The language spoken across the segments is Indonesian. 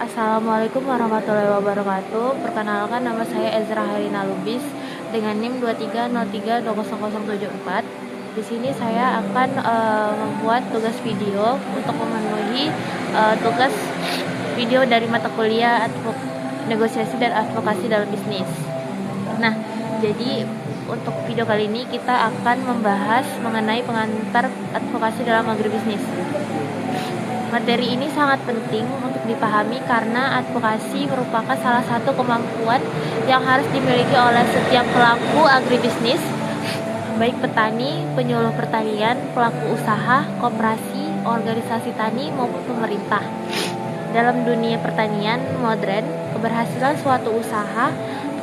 Assalamualaikum warahmatullahi wabarakatuh. Perkenalkan, nama saya Ezra Herina Lubis dengan NIM 2303200074. Di sini saya akan membuat tugas video untuk memenuhi tugas video dari mata kuliah negosiasi dan advokasi dalam bisnis. Nah, jadi untuk video kali ini kita akan membahas mengenai pengantar advokasi dalam agribisnis. Materi ini sangat penting untuk dipahami karena advokasi merupakan salah satu kemampuan yang harus dimiliki oleh setiap pelaku agribisnis, baik petani, penyuluh pertanian, pelaku usaha, koperasi, organisasi tani maupun pemerintah. Dalam dunia pertanian modern, keberhasilan suatu usaha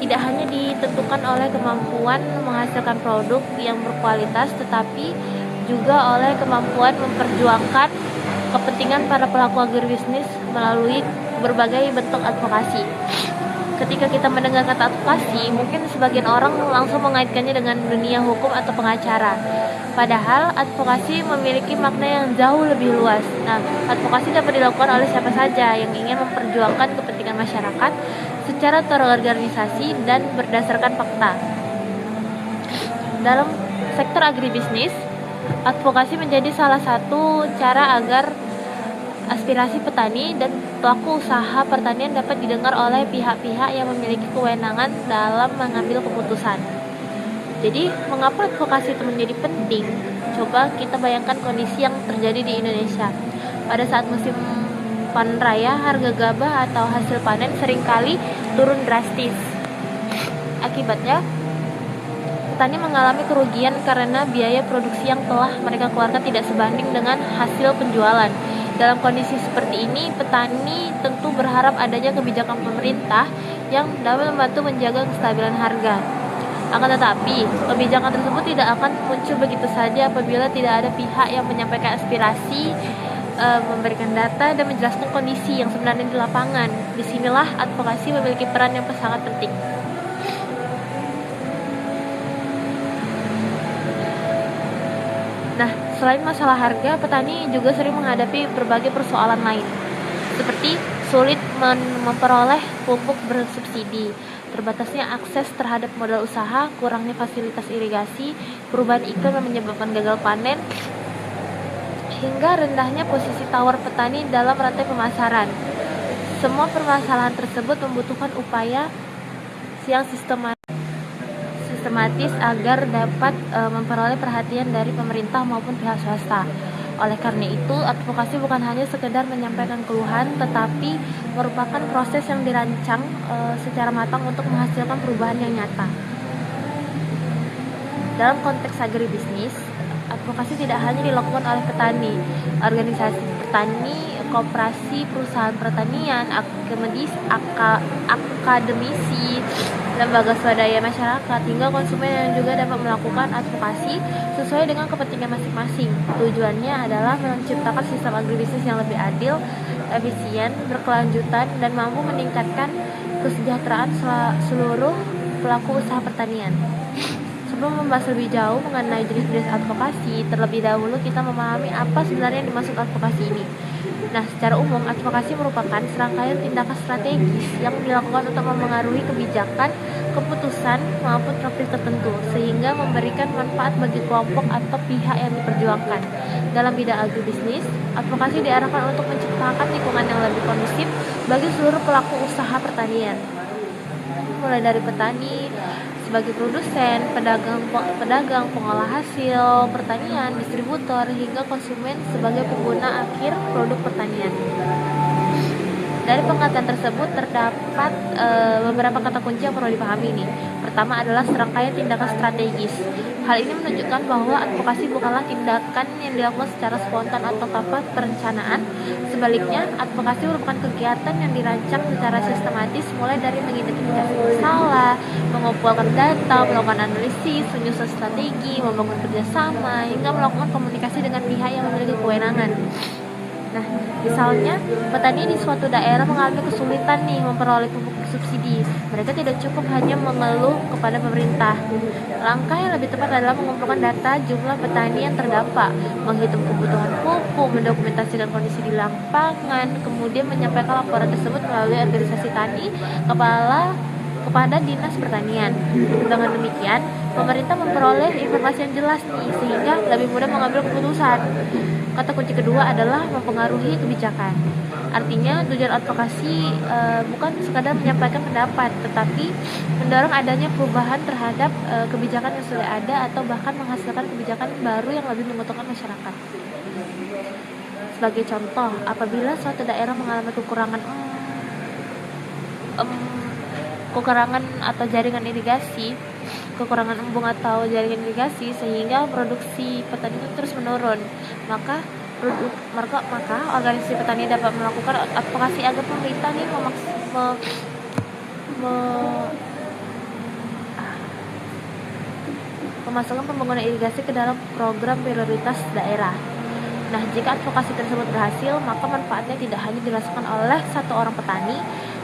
tidak hanya ditentukan oleh kemampuan menghasilkan produk yang berkualitas, tetapi juga oleh kemampuan memperjuangkan kepentingan para pelaku agribisnis melalui berbagai bentuk advokasi. Ketika kita mendengar kata advokasi, mungkin sebagian orang langsung mengaitkannya dengan dunia hukum atau pengacara. Padahal advokasi memiliki makna yang jauh lebih luas. Nah, advokasi dapat dilakukan oleh siapa saja yang ingin memperjuangkan kepentingan masyarakat secara terorganisasi dan berdasarkan fakta. Dalam sektor agribisnis, advokasi menjadi salah satu cara agar aspirasi petani dan pelaku usaha pertanian dapat didengar oleh pihak-pihak yang memiliki kewenangan dalam mengambil keputusan. Jadi, mengapa advokasi itu menjadi penting? Coba kita bayangkan kondisi yang terjadi di Indonesia. Pada saat musim panen raya, harga gabah atau hasil panen seringkali turun drastis. Akibatnya, petani mengalami kerugian karena biaya produksi yang telah mereka keluarkan tidak sebanding dengan hasil penjualan. Dalam kondisi seperti ini, petani tentu berharap adanya kebijakan pemerintah yang dapat membantu menjaga kestabilan harga. Akan tetapi, kebijakan tersebut tidak akan muncul begitu saja apabila tidak ada pihak yang menyampaikan aspirasi, memberikan data, dan menjelaskan kondisi yang sebenarnya di lapangan. Disinilah advokasi memiliki peran yang sangat penting. Nah, selain masalah harga, petani juga sering menghadapi berbagai persoalan lain, seperti sulit memperoleh pupuk bersubsidi, terbatasnya akses terhadap modal usaha, kurangnya fasilitas irigasi, perubahan iklim yang menyebabkan gagal panen, hingga rendahnya posisi tawar petani dalam rantai pemasaran. Semua permasalahan tersebut membutuhkan upaya yang sistematis agar dapat memperoleh perhatian dari pemerintah maupun pihak swasta. Oleh karena itu, advokasi bukan hanya sekedar menyampaikan keluhan, tetapi merupakan proses yang dirancang secara matang untuk menghasilkan perubahan yang nyata. Dalam konteks agribisnis, advokasi tidak hanya dilakukan oleh petani, organisasi petani, koperasi, perusahaan pertanian, akademisi, lembaga swadaya masyarakat, hingga konsumen yang juga dapat melakukan advokasi sesuai dengan kepentingan masing-masing. Tujuannya adalah menciptakan sistem agribisnis yang lebih adil, efisien, berkelanjutan, dan mampu meningkatkan kesejahteraan seluruh pelaku usaha pertanian. Sebelum membahas lebih jauh mengenai jenis-jenis advokasi, terlebih dahulu kita memahami apa sebenarnya yang dimaksud advokasi ini. Nah, secara umum, advokasi merupakan serangkaian tindakan strategis yang dilakukan untuk memengaruhi kebijakan, keputusan, maupun topik tertentu, sehingga memberikan manfaat bagi kelompok atau pihak yang diperjuangkan. Dalam bidang agribisnis, advokasi diarahkan untuk menciptakan lingkungan yang lebih kondusif bagi seluruh pelaku usaha pertanian, mulai dari petani sebagai produsen, pedagang, pengolah hasil pertanian, distributor, hingga konsumen sebagai pengguna akhir produk pertanian. Dari pengertian tersebut terdapat beberapa kata kunci yang perlu dipahami nih. Pertama adalah serangkaian tindakan strategis. Hal ini menunjukkan bahwa advokasi bukanlah tindakan yang dilakukan secara spontan atau tanpa perencanaan. Sebaliknya, advokasi merupakan kegiatan yang dirancang secara sistematis, mulai dari mengidentifikasi masalah, mengumpulkan data, melakukan analisis, menyusun strategi, membangun kerjasama, hingga melakukan komunikasi dengan pihak yang memiliki kewenangan. Nah, misalnya petani di suatu daerah mengalami kesulitan nih memperoleh pupuk subsidi. Mereka tidak cukup hanya mengeluh kepada pemerintah. Langkah yang lebih tepat adalah mengumpulkan data jumlah petani yang terdampak, menghitung kebutuhan pupuk, mendokumentasikan kondisi di lapangan, kemudian menyampaikan laporan tersebut melalui organisasi tani kepada Dinas Pertanian. Dengan demikian, pemerintah memperoleh informasi yang jelas nih, sehingga lebih mudah mengambil keputusan. Kata kunci kedua adalah mempengaruhi kebijakan. Artinya tujuan advokasi bukan sekadar menyampaikan pendapat, tetapi mendorong adanya perubahan terhadap kebijakan yang sudah ada atau bahkan menghasilkan kebijakan baru yang lebih menguntungkan masyarakat. Sebagai contoh, apabila suatu daerah mengalami kekurangan atau jaringan irigasi, kekurangan embung atau jaringan irigasi, sehingga produksi petani itu terus menurun, maka organisasi petani dapat melakukan advokasi agar pemerintah nih memasukkan pembangunan irigasi ke dalam program prioritas daerah. Nah, jika advokasi tersebut berhasil, maka manfaatnya tidak hanya dirasakan oleh satu orang petani,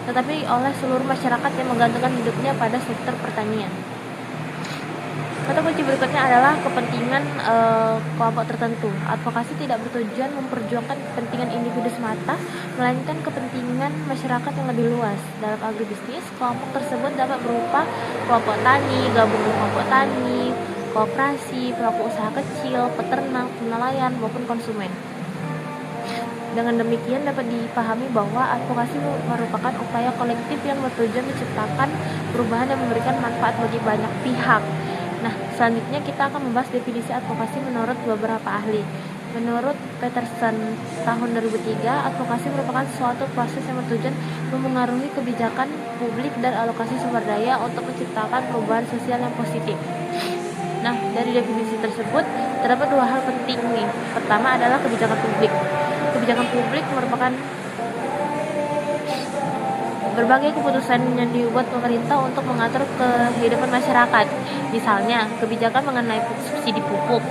tetapi oleh seluruh masyarakat yang menggantungkan hidupnya pada sektor pertanian. Kata kunci berikutnya adalah kepentingan kelompok tertentu. Advokasi tidak bertujuan memperjuangkan kepentingan individu semata, melainkan kepentingan masyarakat yang lebih luas. Dalam agribisnis, kelompok tersebut dapat berupa kelompok tani, gabungan kelompok tani, koperasi, pelaku usaha kecil, peternak, nelayan, maupun konsumen. Dengan demikian dapat dipahami bahwa advokasi merupakan upaya kolektif yang bertujuan menciptakan perubahan dan memberikan manfaat bagi banyak pihak. Nah, selanjutnya kita akan membahas definisi advokasi menurut beberapa ahli. Menurut Peterson tahun 2003, advokasi merupakan suatu proses yang bertujuan memengaruhi kebijakan publik dan alokasi sumber daya untuk menciptakan perubahan sosial yang positif. Nah, dari definisi tersebut terdapat dua hal penting nih. Pertama adalah kebijakan publik. Kebijakan publik merupakan berbagai keputusan yang dibuat pemerintah untuk mengatur kehidupan masyarakat. Misalnya, kebijakan mengenai subsidi pupuk,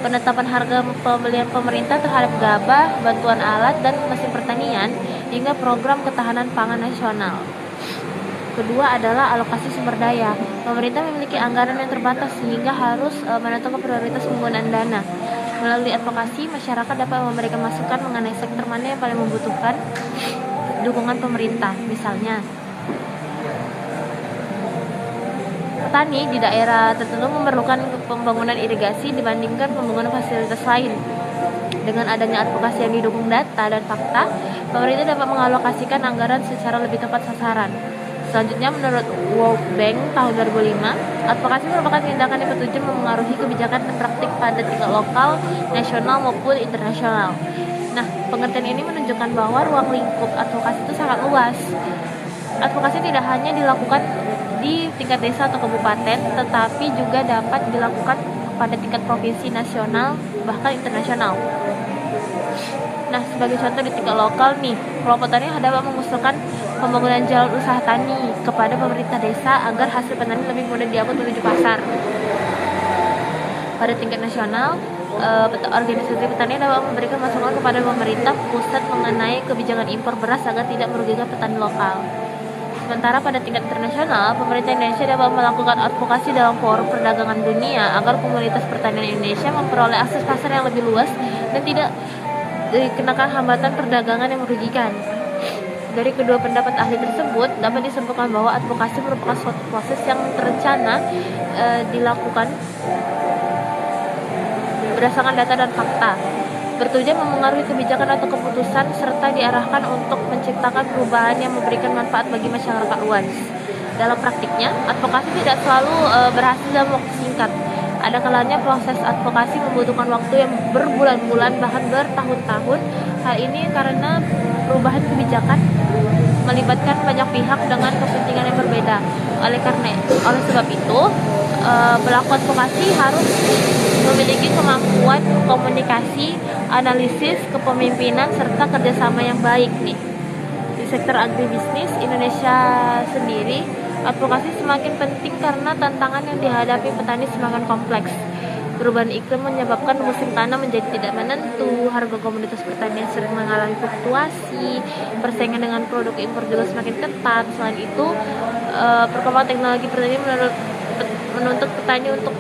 penetapan harga pembelian pemerintah terhadap gabah, bantuan alat dan mesin pertanian, hingga program ketahanan pangan nasional. Kedua adalah alokasi sumber daya. Pemerintah memiliki anggaran yang terbatas sehingga harus menentukan prioritas penggunaan dana. Melalui advokasi, masyarakat dapat memberikan masukan mengenai sektor mana yang paling membutuhkan dukungan pemerintah. Misalnya, petani di daerah tertentu memerlukan pembangunan irigasi dibandingkan pembangunan fasilitas lain. Dengan adanya advokasi yang didukung data dan fakta, pemerintah dapat mengalokasikan anggaran secara lebih tepat sasaran. Selanjutnya, menurut World Bank tahun 2005, advokasi merupakan tindakan yang bertujuan memengaruhi kebijakan dan praktik pada tingkat lokal, nasional maupun internasional. Nah, pengertian ini menunjukkan bahwa ruang lingkup advokasi itu sangat luas. Advokasi tidak hanya dilakukan di tingkat desa atau kabupaten, tetapi juga dapat dilakukan pada tingkat provinsi, nasional, bahkan internasional. Nah, sebagai contoh di tingkat lokal nih, kelompok tani dapat mengusulkan pembangunan jalan usaha tani kepada pemerintah desa agar hasil petani lebih mudah diangkut menuju pasar. Pada tingkat nasional, organisasi petani dapat memberikan masukan kepada pemerintah pusat mengenai kebijakan impor beras agar tidak merugikan petani lokal. Sementara pada tingkat internasional, pemerintah Indonesia dapat melakukan advokasi dalam forum perdagangan dunia agar komunitas pertanian Indonesia memperoleh akses pasar yang lebih luas dan tidak dikenakan hambatan perdagangan yang merugikan. Dari kedua pendapat ahli tersebut, dapat disimpulkan bahwa advokasi merupakan suatu proses yang terencana dilakukan berdasarkan data dan fakta, bertujuan memengaruhi kebijakan atau keputusan serta diarahkan untuk menciptakan perubahan yang memberikan manfaat bagi masyarakat luas. Dalam praktiknya, advokasi tidak selalu berhasil dalam waktu singkat. Ada kalanya proses advokasi membutuhkan waktu yang berbulan-bulan bahkan bertahun-tahun. Hal ini karena perubahan kebijakan melibatkan banyak pihak dengan kepentingan yang berbeda. Oleh sebab itu, pelaku advokasi harus memiliki kemampuan komunikasi, analisis, kepemimpinan, serta kerjasama yang baik nih. Di sektor agribisnis Indonesia sendiri, advokasi semakin penting karena tantangan yang dihadapi petani semakin kompleks. Perubahan iklim menyebabkan musim tanam menjadi tidak menentu, harga komoditas pertanian sering mengalami fluktuasi, persaingan dengan produk impor juga semakin ketat. Selain itu, perkembangan teknologi pertanian menuntut petani untuk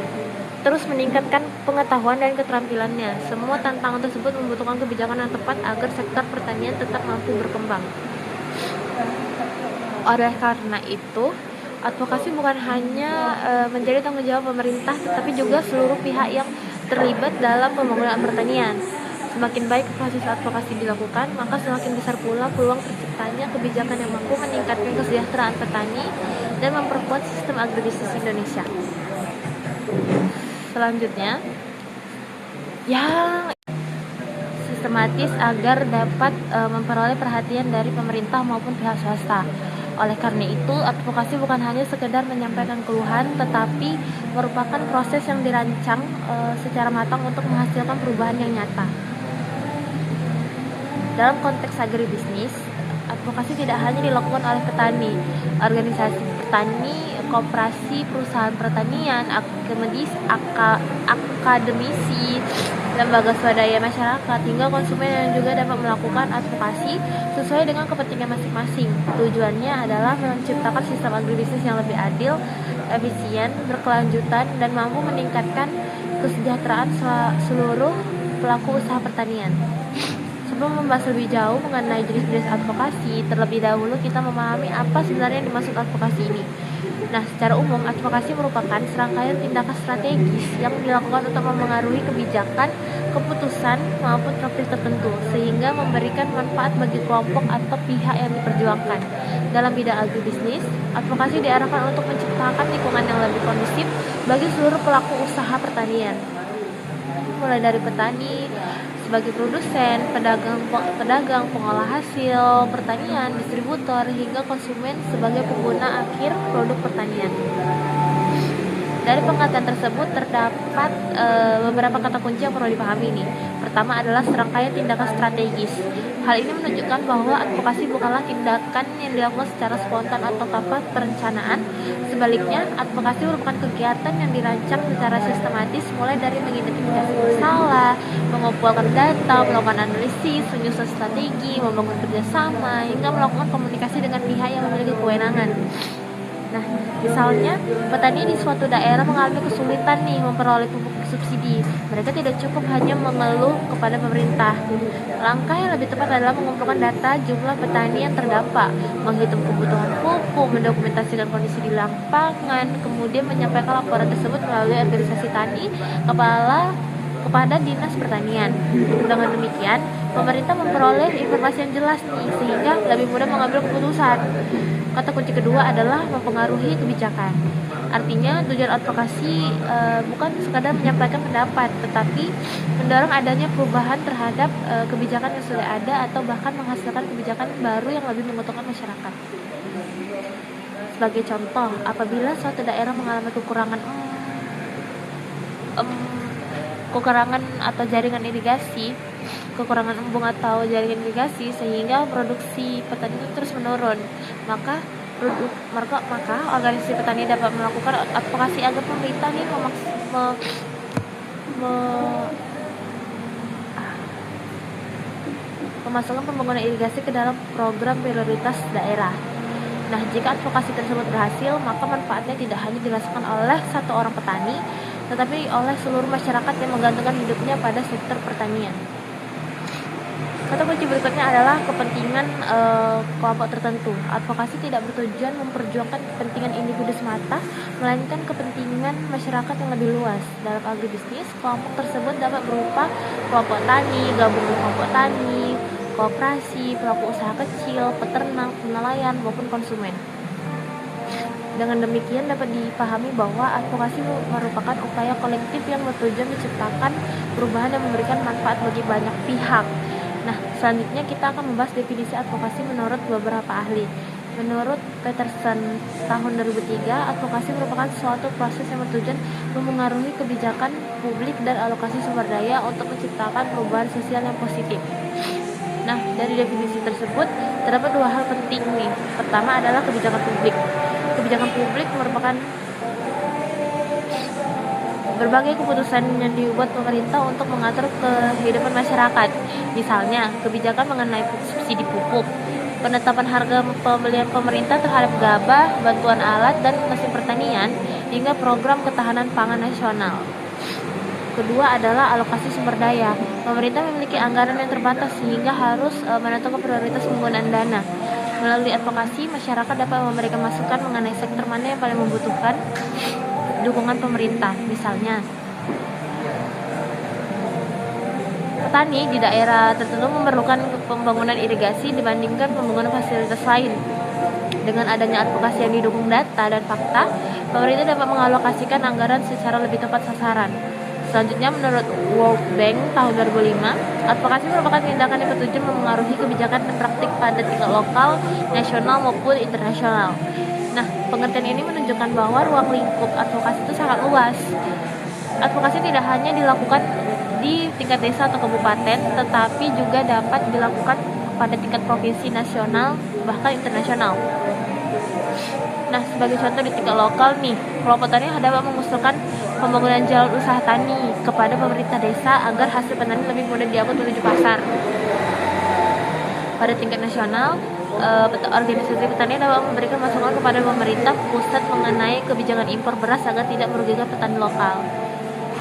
terus meningkatkan pengetahuan dan keterampilannya. Semua tantangan tersebut membutuhkan kebijakan yang tepat agar sektor pertanian tetap mampu berkembang. Oleh karena itu, advokasi bukan hanya menjadi tanggung jawab pemerintah, tetapi juga seluruh pihak yang terlibat dalam pembangunan pertanian. Semakin baik proses advokasi dilakukan, maka semakin besar pula peluang terciptanya kebijakan yang mampu meningkatkan kesejahteraan petani dan memperkuat sistem agribisnis Indonesia. Selanjutnya, yang sistematis agar dapat memperoleh perhatian dari pemerintah maupun pihak swasta. Oleh karena itu, advokasi bukan hanya sekedar menyampaikan keluhan, tetapi merupakan proses yang dirancang secara matang untuk menghasilkan perubahan yang nyata. Dalam konteks agribisnis, advokasi tidak hanya dilakukan oleh petani, organisasi petani, koperasi, perusahaan pertanian, akademisi, lembaga swadaya masyarakat, hingga konsumen yang juga dapat melakukan advokasi sesuai dengan kepentingan masing-masing. Tujuannya adalah menciptakan sistem agribisnis yang lebih adil, efisien, berkelanjutan, dan mampu meningkatkan kesejahteraan seluruh pelaku usaha pertanian. Sebelum membahas lebih jauh mengenai jenis-jenis advokasi, terlebih dahulu kita memahami apa sebenarnya yang dimaksud advokasi ini. Nah, secara umum, advokasi merupakan serangkaian tindakan strategis yang dilakukan untuk mempengaruhi kebijakan, keputusan, maupun topik tertentu, sehingga memberikan manfaat bagi kelompok atau pihak yang diperjuangkan. Dalam bidang agribisnis, advokasi diarahkan untuk menciptakan lingkungan yang lebih kondusif bagi seluruh pelaku usaha pertanian, mulai dari petani sebagai produsen, pedagang, pengolah hasil pertanian, distributor, hingga konsumen sebagai pengguna akhir produk pertanian. Dari pengertian tersebut terdapat beberapa kata kunci yang perlu dipahami nih. Pertama adalah serangkaian tindakan strategis. Hal ini menunjukkan bahwa advokasi bukanlah tindakan yang dilakukan secara spontan atau tanpa perencanaan. Sebaliknya, advokasi merupakan kegiatan yang dirancang secara sistematis, mulai dari mengidentifikasi masalah, mengumpulkan data, melakukan analisis, menyusun strategi, membangun kerjasama, hingga melakukan komunikasi dengan pihak yang memiliki kewenangan. Nah, misalnya petani di suatu daerah mengalami kesulitan nih memperoleh pupuk subsidi. Mereka tidak cukup hanya mengeluh kepada pemerintah. Langkah yang lebih tepat adalah mengumpulkan data jumlah petani yang terdampak, menghitung kebutuhan pupuk, mendokumentasikan kondisi di lapangan, kemudian menyampaikan laporan tersebut melalui organisasi tani kepada Dinas Pertanian. Dengan demikian, pemerintah memperoleh informasi yang jelas nih, sehingga lebih mudah mengambil keputusan. Kata kunci kedua adalah mempengaruhi kebijakan. Artinya, tujuan advokasi bukan sekadar menyampaikan pendapat, tetapi mendorong adanya perubahan terhadap kebijakan yang sudah ada, atau bahkan menghasilkan kebijakan baru yang lebih menguntungkan masyarakat. Sebagai contoh, apabila suatu daerah mengalami kekurangan atau jaringan irigasi, kekurangan embung atau jaringan irigasi, sehingga produksi petani itu terus menurun, maka organisasi petani dapat melakukan advokasi agar pemerintah nih memasukkan pembangunan irigasi ke dalam program prioritas daerah. Nah, jika advokasi tersebut berhasil, maka manfaatnya tidak hanya dirasakan oleh satu orang petani, tetapi oleh seluruh masyarakat yang menggantungkan hidupnya pada sektor pertanian. Kata kunci berikutnya adalah kepentingan kelompok tertentu. Advokasi tidak bertujuan memperjuangkan kepentingan individu semata, melainkan kepentingan masyarakat yang lebih luas. Dalam agribisnis, kelompok tersebut dapat berupa kelompok tani, gabungan kelompok tani, koperasi, pelaku usaha kecil, peternak, nelayan, maupun konsumen. Dengan demikian dapat dipahami bahwa advokasi merupakan upaya kolektif yang bertujuan menciptakan perubahan dan memberikan manfaat bagi banyak pihak. Nah, selanjutnya kita akan membahas definisi advokasi menurut beberapa ahli. Menurut Peterson tahun 2003, advokasi merupakan suatu proses yang bertujuan memengaruhi kebijakan publik dan alokasi sumber daya untuk menciptakan perubahan sosial yang positif. Nah, dari definisi tersebut terdapat dua hal penting nih. Pertama adalah kebijakan publik. Kebijakan publik merupakan berbagai keputusan yang dibuat pemerintah untuk mengatur kehidupan masyarakat. Misalnya, kebijakan mengenai subsidi pupuk, penetapan harga pembelian pemerintah terhadap gabah, bantuan alat dan mesin pertanian, hingga program ketahanan pangan nasional. Kedua adalah alokasi sumber daya. Pemerintah memiliki anggaran yang terbatas sehingga harus menentukan prioritas penggunaan dana. Melalui advokasi, masyarakat dapat memberikan masukan mengenai sektor mana yang paling membutuhkan dukungan pemerintah. Misalnya, petani di daerah tertentu memerlukan pembangunan irigasi dibandingkan pembangunan fasilitas lain. Dengan adanya advokasi yang didukung data dan fakta, pemerintah dapat mengalokasikan anggaran secara lebih tepat sasaran. Selanjutnya, menurut World Bank tahun 2005, advokasi merupakan tindakan yang bertujuan memengaruhi kebijakan dan praktik pada tingkat lokal, nasional maupun internasional. Nah, pengertian ini menunjukkan bahwa ruang lingkup advokasi itu sangat luas. Advokasi tidak hanya dilakukan di tingkat desa atau kabupaten, tetapi juga dapat dilakukan pada tingkat provinsi, nasional, bahkan internasional. Nah, sebagai contoh di tingkat lokal nih, kelompok tani dapat mengusulkan pembangunan jalan usaha tani kepada pemerintah desa agar hasil petani lebih mudah diangkut menuju pasar. Pada tingkat nasional, organisasi petani dapat memberikan masukan kepada pemerintah pusat mengenai kebijakan impor beras agar tidak merugikan petani lokal.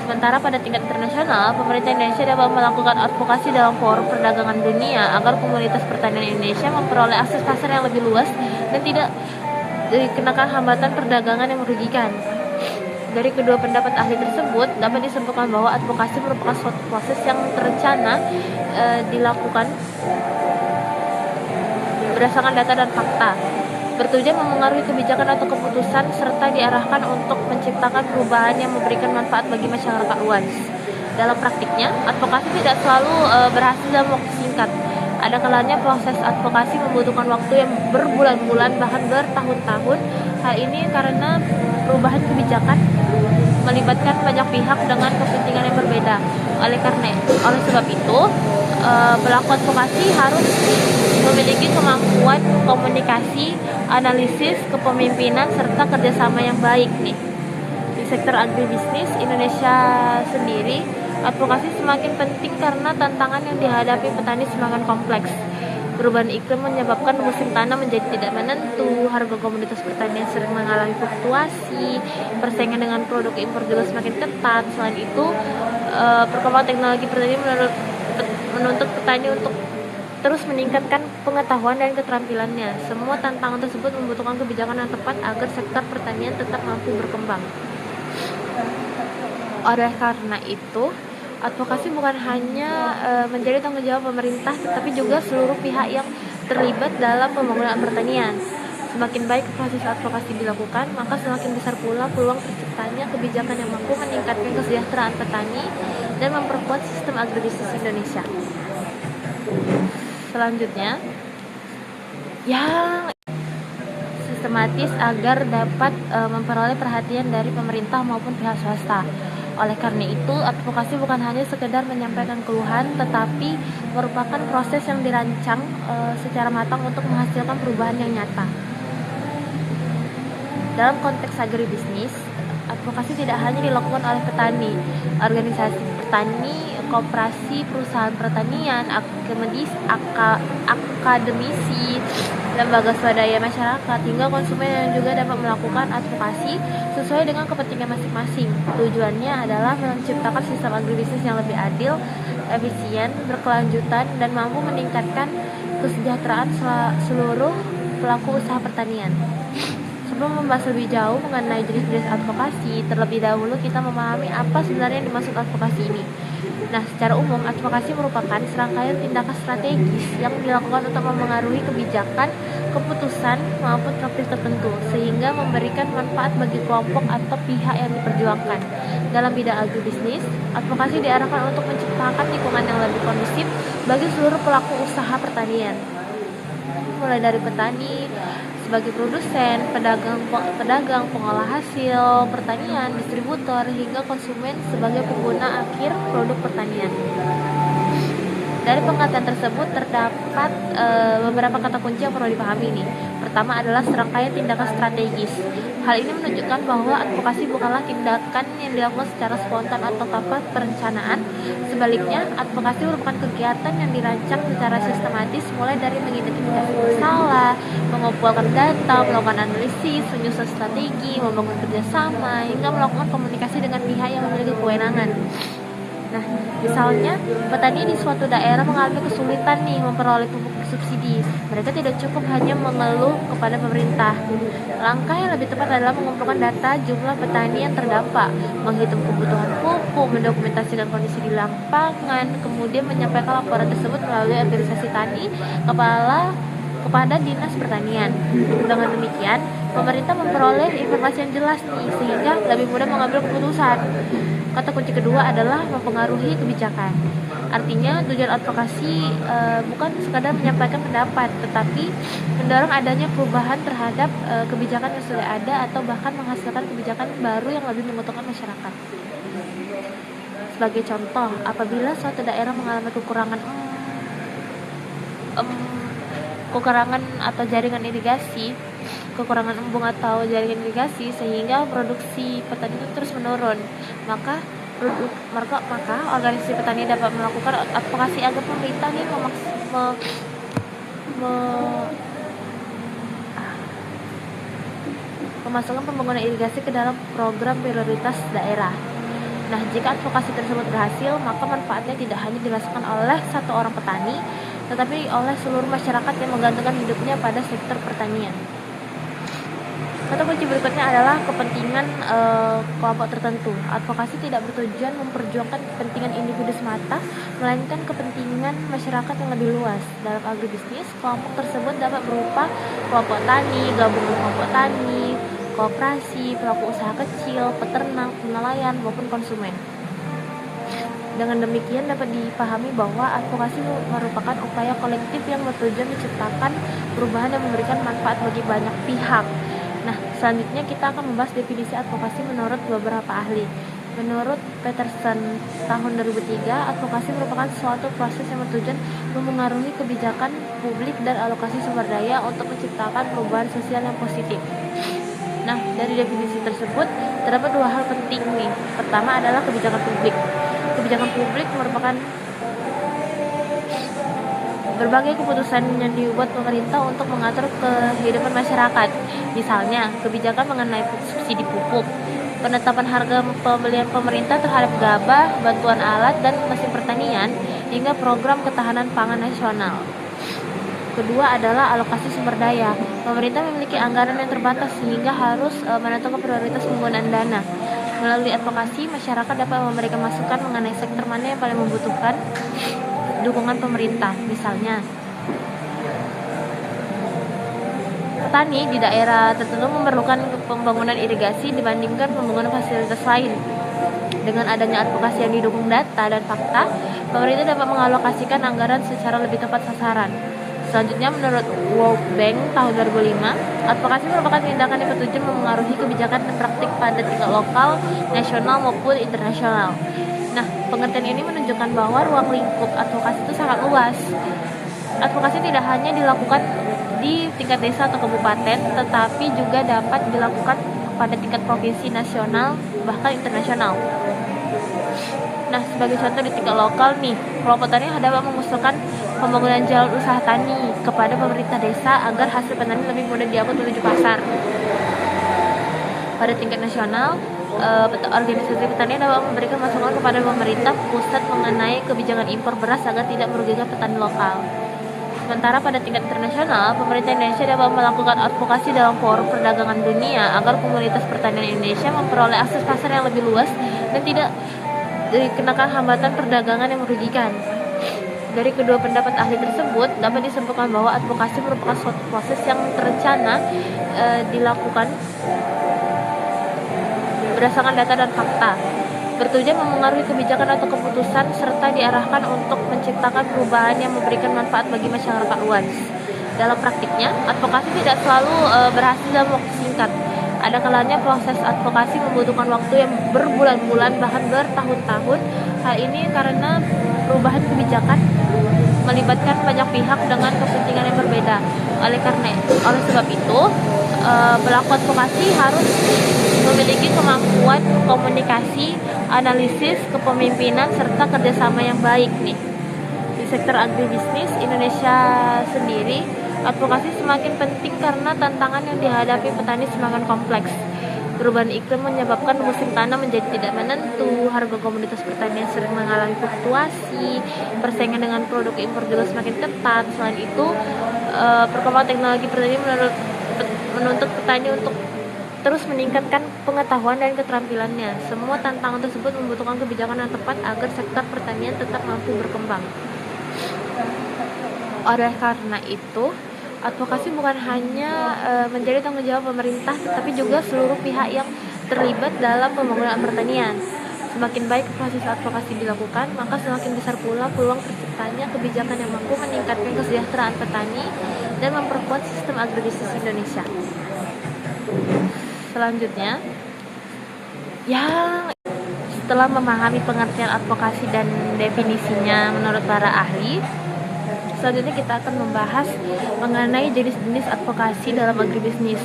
Sementara pada tingkat internasional, pemerintah Indonesia dapat melakukan advokasi dalam forum perdagangan dunia agar komunitas pertanian Indonesia memperoleh akses pasar yang lebih luas dan tidak dikenakan hambatan perdagangan yang merugikan. Dari kedua pendapat ahli tersebut, dapat disimpulkan bahwa advokasi merupakan suatu proses yang terencana dilakukan berdasarkan data dan fakta, bertujuan memengaruhi kebijakan atau keputusan serta diarahkan untuk menciptakan perubahan yang memberikan manfaat bagi masyarakat luas. Dalam praktiknya, advokasi tidak selalu berhasil dalam waktu singkat. Ada kalanya proses advokasi membutuhkan waktu yang berbulan-bulan bahkan bertahun-tahun. Hal ini karena perubahan kebijakan melibatkan banyak pihak dengan kepentingan yang berbeda. Oleh sebab itu, pelaku advokasi harus memiliki kemampuan komunikasi, analisis, kepemimpinan, serta kerjasama yang baik nih. Di sektor agribisnis Indonesia sendiri, advokasi semakin penting karena tantangan yang dihadapi petani semakin kompleks. Perubahan iklim menyebabkan musim tanam menjadi tidak menentu, harga komoditas pertanian sering mengalami fluktuasi, persaingan dengan produk impor juga semakin ketat. Selain itu, perkembangan teknologi pertanian menuntut petani untuk terus meningkatkan pengetahuan dan keterampilannya. Semua tantangan tersebut membutuhkan kebijakan yang tepat agar sektor pertanian tetap mampu berkembang. Oleh karena itu, advokasi bukan hanya menjadi tanggung jawab pemerintah, tetapi juga seluruh pihak yang terlibat dalam pembangunan pertanian. Semakin baik proses advokasi dilakukan, maka semakin besar pula peluang terciptanya kebijakan yang mampu meningkatkan kesejahteraan petani dan memperkuat sistem agribisnis Indonesia. Selanjutnya, yang sistematis agar dapat memperoleh perhatian dari pemerintah maupun pihak swasta. Oleh karena itu, advokasi bukan hanya sekedar menyampaikan keluhan, tetapi merupakan proses yang dirancang secara matang untuk menghasilkan perubahan yang nyata. Dalam konteks agribisnis, advokasi tidak hanya dilakukan oleh petani, organisasi petani, koperasi, perusahaan pertanian, akademisi, lembaga swadaya masyarakat, hingga konsumen yang juga dapat melakukan advokasi sesuai dengan kepentingan masing-masing. Tujuannya adalah menciptakan sistem agribisnis yang lebih adil, efisien, berkelanjutan, dan mampu meningkatkan kesejahteraan seluruh pelaku usaha pertanian. Sebelum membahas lebih jauh mengenai jenis-jenis advokasi, terlebih dahulu kita memahami apa sebenarnya yang dimaksud advokasi ini. Nah, secara umum, advokasi merupakan serangkaian tindakan strategis yang dilakukan untuk memengaruhi kebijakan, keputusan, maupun praktik tertentu, sehingga memberikan manfaat bagi kelompok atau pihak yang diperjuangkan. Dalam bidang agribisnis, advokasi diarahkan untuk menciptakan lingkungan yang lebih kondusif bagi seluruh pelaku usaha pertanian, mulai dari petani sebagai produsen, pedagang, pengolah hasil pertanian, distributor, hingga konsumen sebagai pengguna akhir produk pertanian. Dari pengertian tersebut terdapat beberapa kata kunci yang perlu dipahami nih. Pertama adalah serangkaian tindakan strategis. Hal ini menunjukkan bahwa advokasi bukanlah tindakan yang dilakukan secara spontan atau tanpa perencanaan. Sebaliknya, advokasi merupakan kegiatan yang dirancang secara sistematis, mulai dari mengidentifikasi masalah, mengumpulkan data, melakukan analisis, menyusun strategi, membangun kerjasama, hingga melakukan komunikasi dengan pihak yang memiliki kewenangan. Nah, misalnya petani di suatu daerah mengalami kesulitan nih memperoleh pupuk subsidi. Mereka tidak cukup hanya mengeluh kepada pemerintah. Langkah yang lebih tepat adalah mengumpulkan data jumlah petani yang terdampak, menghitung kebutuhan pupuk, mendokumentasikan kondisi di lapangan, kemudian menyampaikan laporan tersebut melalui organisasi tani kepada Dinas Pertanian. Dengan demikian, pemerintah memperoleh informasi yang jelas nih, sehingga lebih mudah mengambil keputusan. Kata kunci kedua adalah mempengaruhi kebijakan. Artinya tujuan advokasi bukan sekadar menyampaikan pendapat, tetapi mendorong adanya perubahan terhadap kebijakan yang sudah ada, atau bahkan menghasilkan kebijakan baru yang lebih menguntungkan masyarakat. Sebagai contoh, apabila suatu daerah mengalami kekurangan atau jaringan irigasi, kekurangan embung atau jaringan irigasi, sehingga produksi petani itu terus menurun, maka organisasi petani dapat melakukan advokasi agar pemerintah ini memasukkan pembangunan irigasi ke dalam program prioritas daerah. Nah, jika advokasi tersebut berhasil, maka manfaatnya tidak hanya dirasakan oleh satu orang petani, tetapi oleh seluruh masyarakat yang menggantungkan hidupnya pada sektor pertanian. Kata kunci berikutnya adalah kepentingan kelompok tertentu. Advokasi tidak bertujuan memperjuangkan kepentingan individu semata, melainkan kepentingan masyarakat yang lebih luas. Dalam agribisnis, kelompok tersebut dapat berupa kelompok tani, gabungan kelompok tani, koperasi, pelaku usaha kecil, peternak, nelayan, maupun konsumen. Dengan demikian dapat dipahami bahwa advokasi merupakan upaya kolektif yang bertujuan menciptakan perubahan yang memberikan manfaat bagi banyak pihak. Nah, selanjutnya kita akan membahas definisi advokasi menurut beberapa ahli. Menurut Peterson tahun 2003, advokasi merupakan suatu proses yang bertujuan memengaruhi kebijakan publik dan alokasi sumber daya untuk menciptakan perubahan sosial yang positif. Nah, dari definisi tersebut terdapat dua hal penting nih. Pertama adalah kebijakan publik. Kebijakan publik merupakan berbagai keputusan yang dibuat pemerintah untuk mengatur kehidupan masyarakat. Misalnya, kebijakan mengenai subsidi pupuk, penetapan harga pembelian pemerintah terhadap gabah, bantuan alat dan mesin pertanian, hingga program ketahanan pangan nasional. Kedua adalah alokasi sumber daya. Pemerintah memiliki anggaran yang terbatas sehingga harus menentukan prioritas penggunaan dana. Melalui advokasi, masyarakat dapat memberikan masukan mengenai sektor mana yang paling membutuhkan dukungan pemerintah. Misalnya, petani di daerah tertentu memerlukan pembangunan irigasi dibandingkan pembangunan fasilitas lain. Dengan adanya advokasi yang didukung data dan fakta, pemerintah dapat mengalokasikan anggaran secara lebih tepat sasaran. Selanjutnya, menurut World Bank tahun 2005, advokasi merupakan tindakan yang bertujuan memengaruhi kebijakan dan praktik pada tingkat lokal, nasional maupun internasional. Nah, pengertian ini menunjukkan bahwa ruang lingkup advokasi itu sangat luas. Advokasi tidak hanya dilakukan di tingkat desa atau kabupaten, tetapi juga dapat dilakukan pada tingkat provinsi, nasional, bahkan internasional. Nah, sebagai contoh di tingkat lokal nih, kelompok tani dapat mengusulkan pembangunan jalan usaha tani kepada pemerintah desa agar hasil panen lebih mudah diangkut menuju pasar. Pada tingkat nasional, organisasi petani dapat memberikan masukan kepada pemerintah pusat mengenai kebijakan impor beras agar tidak merugikan petani lokal. Sementara pada tingkat internasional, pemerintah Indonesia dapat melakukan advokasi dalam forum perdagangan dunia agar komunitas pertanian Indonesia memperoleh akses pasar yang lebih luas dan tidak dikenakan hambatan perdagangan yang merugikan. Dari kedua pendapat ahli tersebut, dapat disimpulkan bahwa advokasi merupakan suatu proses yang terencana dilakukan berdasarkan data dan fakta, bertujuan memengaruhi kebijakan atau keputusan, serta diarahkan untuk menciptakan perubahan yang memberikan manfaat bagi masyarakat luas. Dalam praktiknya, advokasi tidak selalu berhasil dalam waktu singkat. Ada kalanya proses advokasi membutuhkan waktu yang berbulan-bulan, bahkan bertahun-tahun. Hal ini karena perubahan kebijakan melibatkan banyak pihak dengan kepentingan yang berbeda. Oleh sebab itu, pelaku advokasi harus memiliki kemampuan komunikasi, analisis, kepemimpinan, serta kerjasama yang baik nih. Di sektor agribisnis Indonesia sendiri, advokasi semakin penting karena tantangan yang dihadapi petani semakin kompleks. Perubahan iklim menyebabkan musim tanam menjadi tidak menentu, harga komoditas pertanian sering mengalami fluktuasi, persaingan dengan produk impor juga semakin ketat. Selain itu, perkembangan teknologi pertanian menuntut petani untuk terus meningkatkan pengetahuan dan keterampilannya. Semua tantangan tersebut membutuhkan kebijakan yang tepat agar sektor pertanian tetap mampu berkembang. Oleh karena itu, advokasi bukan hanya menjadi tanggung jawab pemerintah, tetapi juga seluruh pihak yang terlibat dalam pembangunan pertanian. Semakin baik proses advokasi dilakukan, maka semakin besar pula peluang terciptanya kebijakan yang mampu meningkatkan kesejahteraan petani dan memperkuat sistem agribisnis Indonesia. Selanjutnya, yang setelah memahami pengertian advokasi dan definisinya menurut para ahli, selanjutnya kita akan membahas mengenai jenis-jenis advokasi dalam agribisnis.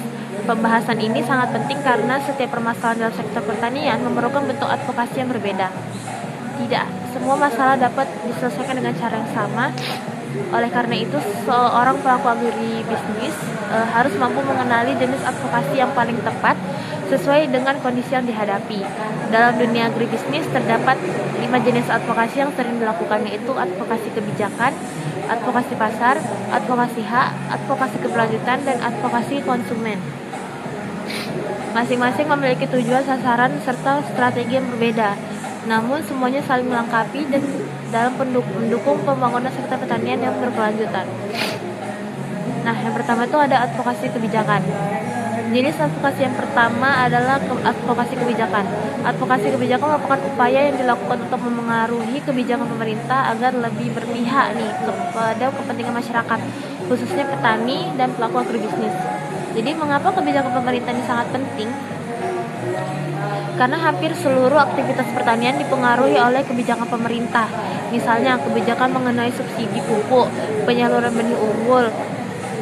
Pembahasan ini sangat penting karena setiap permasalahan dalam sektor pertanian memerlukan bentuk advokasi yang berbeda. Tidak semua masalah dapat diselesaikan dengan cara yang sama. Oleh karena itu, seorang pelaku agribisnis harus mampu mengenali jenis advokasi yang paling tepat sesuai dengan kondisi yang dihadapi. Dalam dunia agribisnis terdapat 5 jenis advokasi yang sering dilakukan, yaitu advokasi kebijakan, advokasi pasar, advokasi hak, advokasi keberlanjutan, dan advokasi konsumen. Masing-masing memiliki tujuan, sasaran, serta strategi yang berbeda. Namun semuanya saling melengkapi dan dalam mendukung pembangunan sektor pertanian yang berkelanjutan. Nah, yang pertama itu ada advokasi kebijakan. Jenis advokasi yang pertama adalah advokasi kebijakan. Advokasi kebijakan merupakan upaya yang dilakukan untuk memengaruhi kebijakan pemerintah agar lebih berpihak kepada kepentingan masyarakat, khususnya petani dan pelaku agribisnis. Jadi, mengapa kebijakan pemerintah ini sangat penting? Karena hampir seluruh aktivitas pertanian dipengaruhi oleh kebijakan pemerintah. Misalnya, kebijakan mengenai subsidi pupuk, penyaluran benih unggul,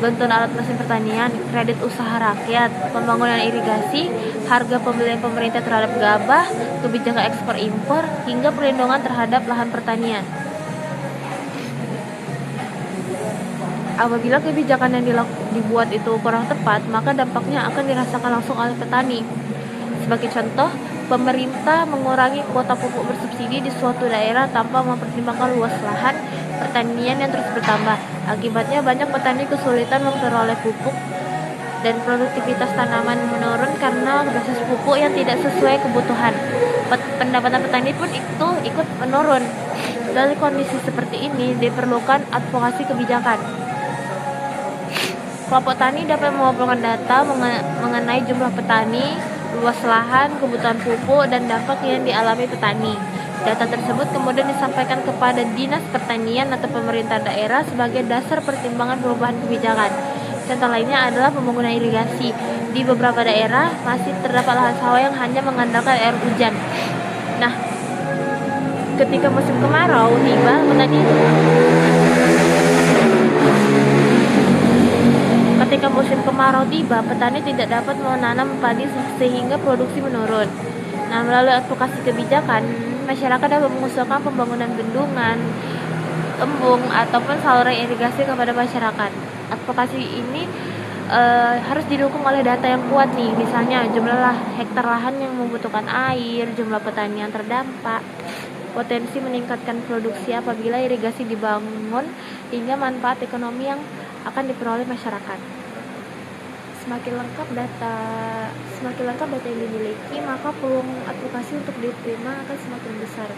bantuan alat mesin pertanian, kredit usaha rakyat, pembangunan irigasi, harga pembelian pemerintah terhadap gabah, kebijakan ekspor impor, hingga perlindungan terhadap lahan pertanian. Apabila kebijakan yang dibuat itu kurang tepat, maka dampaknya akan dirasakan langsung oleh petani. Sebagai contoh, pemerintah mengurangi kuota pupuk bersubsidi di suatu daerah tanpa mempertimbangkan luas lahan pertanian yang terus bertambah. Akibatnya banyak petani kesulitan memperoleh pupuk dan produktivitas tanaman menurun karena dosis pupuk yang tidak sesuai kebutuhan. Pendapatan petani pun itu ikut menurun. Dari kondisi seperti ini diperlukan advokasi kebijakan. Kelompok tani dapat mengumpulkan data mengenai jumlah petani, luas lahan, kebutuhan pupuk, dan dampak yang dialami petani. Data tersebut kemudian disampaikan kepada Dinas Pertanian atau pemerintah daerah sebagai dasar pertimbangan perubahan kebijakan. Contoh lainnya adalah pembangunan irigasi. Di beberapa daerah masih terdapat lahan sawah yang hanya mengandalkan air hujan. Nah, ketika musim kemarau tiba, petani tidak dapat menanam padi sehingga produksi menurun. Nah, melalui advokasi kebijakan, masyarakat dapat mengusulkan pembangunan bendungan, embung, ataupun saluran irigasi kepada masyarakat. Advokasi ini harus didukung oleh data yang kuat nih, misalnya jumlah hektar lahan yang membutuhkan air, jumlah petani yang terdampak, potensi meningkatkan produksi apabila irigasi dibangun, hingga manfaat ekonomi yang akan diperoleh masyarakat. Semakin lengkap data yang dimiliki, maka peluang advokasi untuk diterima akan semakin besar.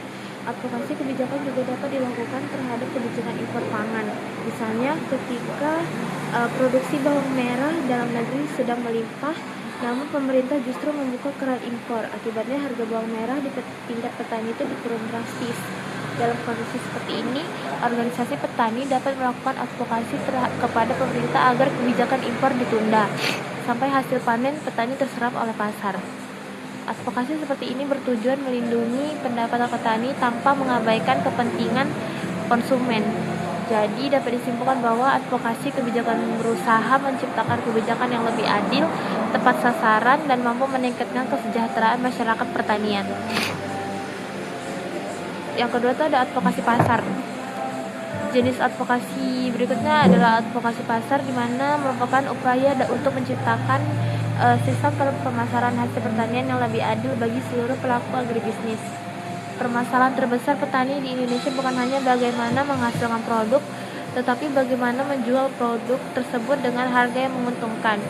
Advokasi kebijakan juga dapat dilakukan terhadap kebijakan impor pangan. Misalnya ketika produksi bawang merah dalam negeri sedang melimpah, namun pemerintah justru membuka keran impor. Akibatnya harga bawang merah di tingkat petani itu turun drastis. Dalam kondisi seperti ini, organisasi petani dapat melakukan advokasi kepada pemerintah agar kebijakan impor ditunda sampai hasil panen petani terserap oleh pasar. Advokasi seperti ini bertujuan melindungi pendapatan petani tanpa mengabaikan kepentingan konsumen. terjadi, dapat disimpulkan bahwa advokasi kebijakan berusaha menciptakan kebijakan yang lebih adil, tepat sasaran, dan mampu meningkatkan kesejahteraan masyarakat pertanian. Yang kedua itu ada advokasi pasar. Jenis advokasi berikutnya adalah advokasi pasar, di mana merupakan upaya untuk menciptakan sistem pemasaran hasil pertanian yang lebih adil bagi seluruh pelaku agribisnis. Permasalahan terbesar petani di Indonesia bukan hanya bagaimana menghasilkan produk, tetapi bagaimana menjual produk tersebut dengan harga yang menguntungkan.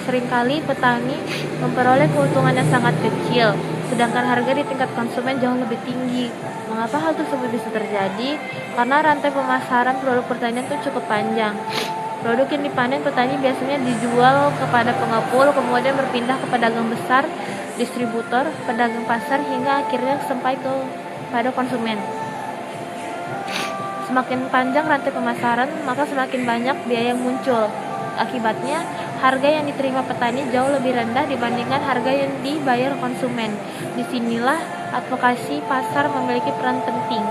Seringkali petani memperoleh keuntungan yang sangat kecil, sedangkan harga di tingkat konsumen jauh lebih tinggi. Mengapa hal tersebut bisa terjadi? Karena rantai pemasaran produk pertanian itu cukup panjang. Produk yang dipanen petani biasanya dijual kepada pengepul, kemudian berpindah ke pedagang besar, distributor, pedagang pasar, hingga akhirnya sampai pada konsumen. Semakin panjang rantai pemasaran, maka semakin banyak biaya yang muncul. Akibatnya, harga yang diterima petani jauh lebih rendah dibandingkan harga yang dibayar konsumen. Disinilah advokasi pasar memiliki peran penting.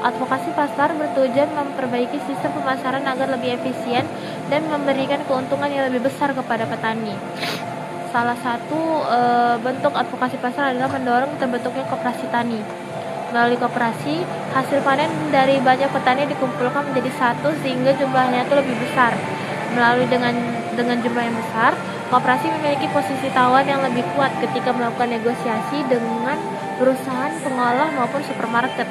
Advokasi pasar bertujuan memperbaiki sistem pemasaran agar lebih efisien dan memberikan keuntungan yang lebih besar kepada petani. Salah satu bentuk advokasi pasar adalah mendorong terbentuknya koperasi tani. Melalui koperasi, hasil panen dari banyak petani dikumpulkan menjadi satu sehingga jumlahnya itu lebih besar. Melalui dengan jumlah yang besar, koperasi memiliki posisi tawar yang lebih kuat ketika melakukan negosiasi dengan perusahaan pengolah maupun supermarket.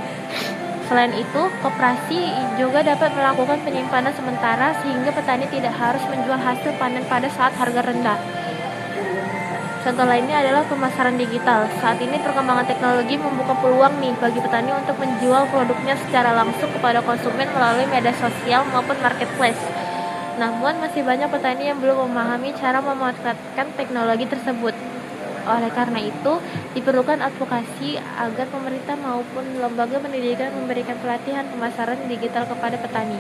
Selain itu, koperasi juga dapat melakukan penyimpanan sementara sehingga petani tidak harus menjual hasil panen pada saat harga rendah. Contoh lainnya adalah pemasaran digital. Saat ini perkembangan teknologi membuka peluang nih bagi petani untuk menjual produknya secara langsung kepada konsumen melalui media sosial maupun marketplace. Namun masih banyak petani yang belum memahami cara memanfaatkan teknologi tersebut. Oleh karena itu, diperlukan advokasi agar pemerintah maupun lembaga pendidikan memberikan pelatihan pemasaran digital kepada petani.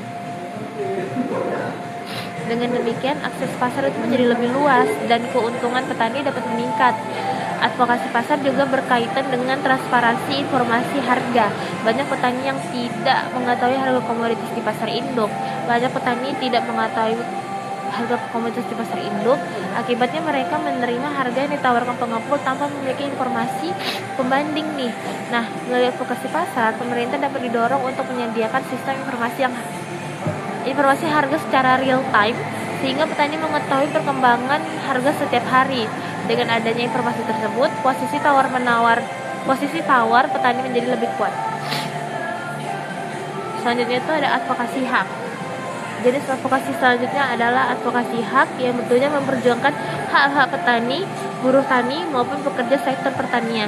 Dengan demikian, akses pasar itu menjadi lebih luas dan keuntungan petani dapat meningkat. Advokasi pasar juga berkaitan dengan transparansi informasi harga. Banyak petani yang tidak mengetahui harga komoditas di pasar induk. Banyak petani tidak mengetahui harga komoditas di pasar induk. Akibatnya mereka menerima harga yang ditawarkan pengepul tanpa memiliki informasi pembanding nih. Nah, melalui advokasi pasar, pemerintah dapat didorong untuk menyediakan sistem informasi harga secara real time sehingga petani mengetahui perkembangan harga setiap hari. Dengan adanya informasi tersebut, posisi tawar petani menjadi lebih kuat. Selanjutnya itu ada advokasi hak. Jenis advokasi selanjutnya adalah advokasi hak yang bertujuan memperjuangkan hak-hak petani, buruh tani maupun pekerja sektor pertanian.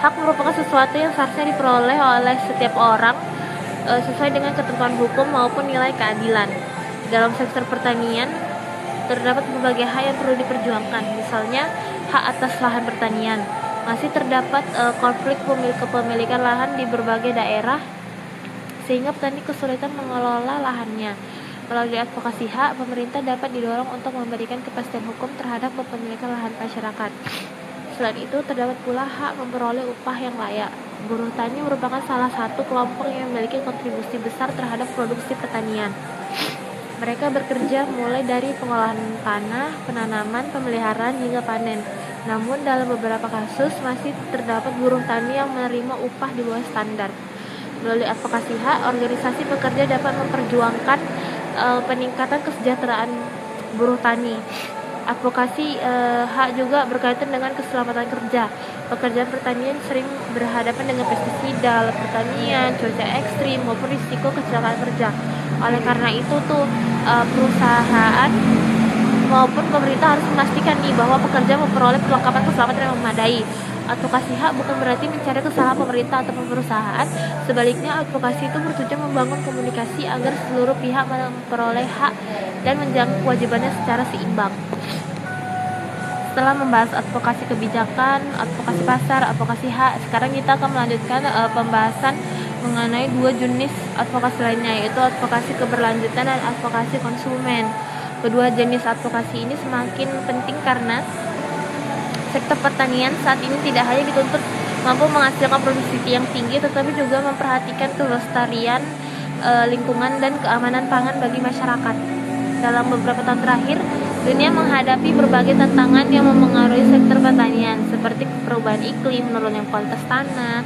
Hak merupakan sesuatu yang seharusnya diperoleh oleh setiap orang sesuai dengan ketentuan hukum maupun nilai keadilan. Dalam sektor pertanian terdapat berbagai hak yang perlu diperjuangkan, misalnya hak atas lahan pertanian. Masih terdapat konflik kepemilikan lahan di berbagai daerah sehingga petani kesulitan mengelola lahannya. Melalui advokasi hak, pemerintah dapat didorong untuk memberikan kepastian hukum terhadap kepemilikan lahan masyarakat. Selain itu, terdapat pula hak memperoleh upah yang layak. Buruh tani merupakan salah satu kelompok yang memiliki kontribusi besar terhadap produksi pertanian. Mereka bekerja mulai dari pengolahan tanah, penanaman, pemeliharaan, hingga panen. Namun dalam beberapa kasus masih terdapat buruh tani yang menerima upah di bawah standar. Melalui advokasi hak, organisasi pekerja dapat memperjuangkan peningkatan kesejahteraan buruh tani. Advokasi hak juga berkaitan dengan keselamatan kerja. Pekerjaan pertanian sering berhadapan dengan pestisida, alat pertanian, cuaca ekstrim, maupun risiko kecelakaan kerja. Oleh karena itu perusahaan maupun pemerintah harus memastikan nih bahwa pekerja memperoleh perlengkapan keselamatan yang memadai. Advokasi hak bukan berarti mencari kesalahan pemerintah atau perusahaan. Sebaliknya, advokasi itu bertujuan membangun komunikasi agar seluruh pihak memperoleh hak dan menjalankan kewajibannya secara seimbang. Setelah membahas advokasi kebijakan, advokasi pasar, advokasi hak, sekarang kita akan melanjutkan pembahasan mengenai dua jenis advokasi lainnya, yaitu advokasi keberlanjutan dan advokasi konsumen. Kedua jenis advokasi ini semakin penting karena sektor pertanian saat ini tidak hanya dituntut mampu menghasilkan produksi yang tinggi, tetapi juga memperhatikan kelestarian lingkungan dan keamanan pangan bagi masyarakat. Dalam beberapa tahun terakhir, dunia menghadapi berbagai tantangan yang mempengaruhi sektor pertanian, seperti perubahan iklim, menurunnya kualitas tanah,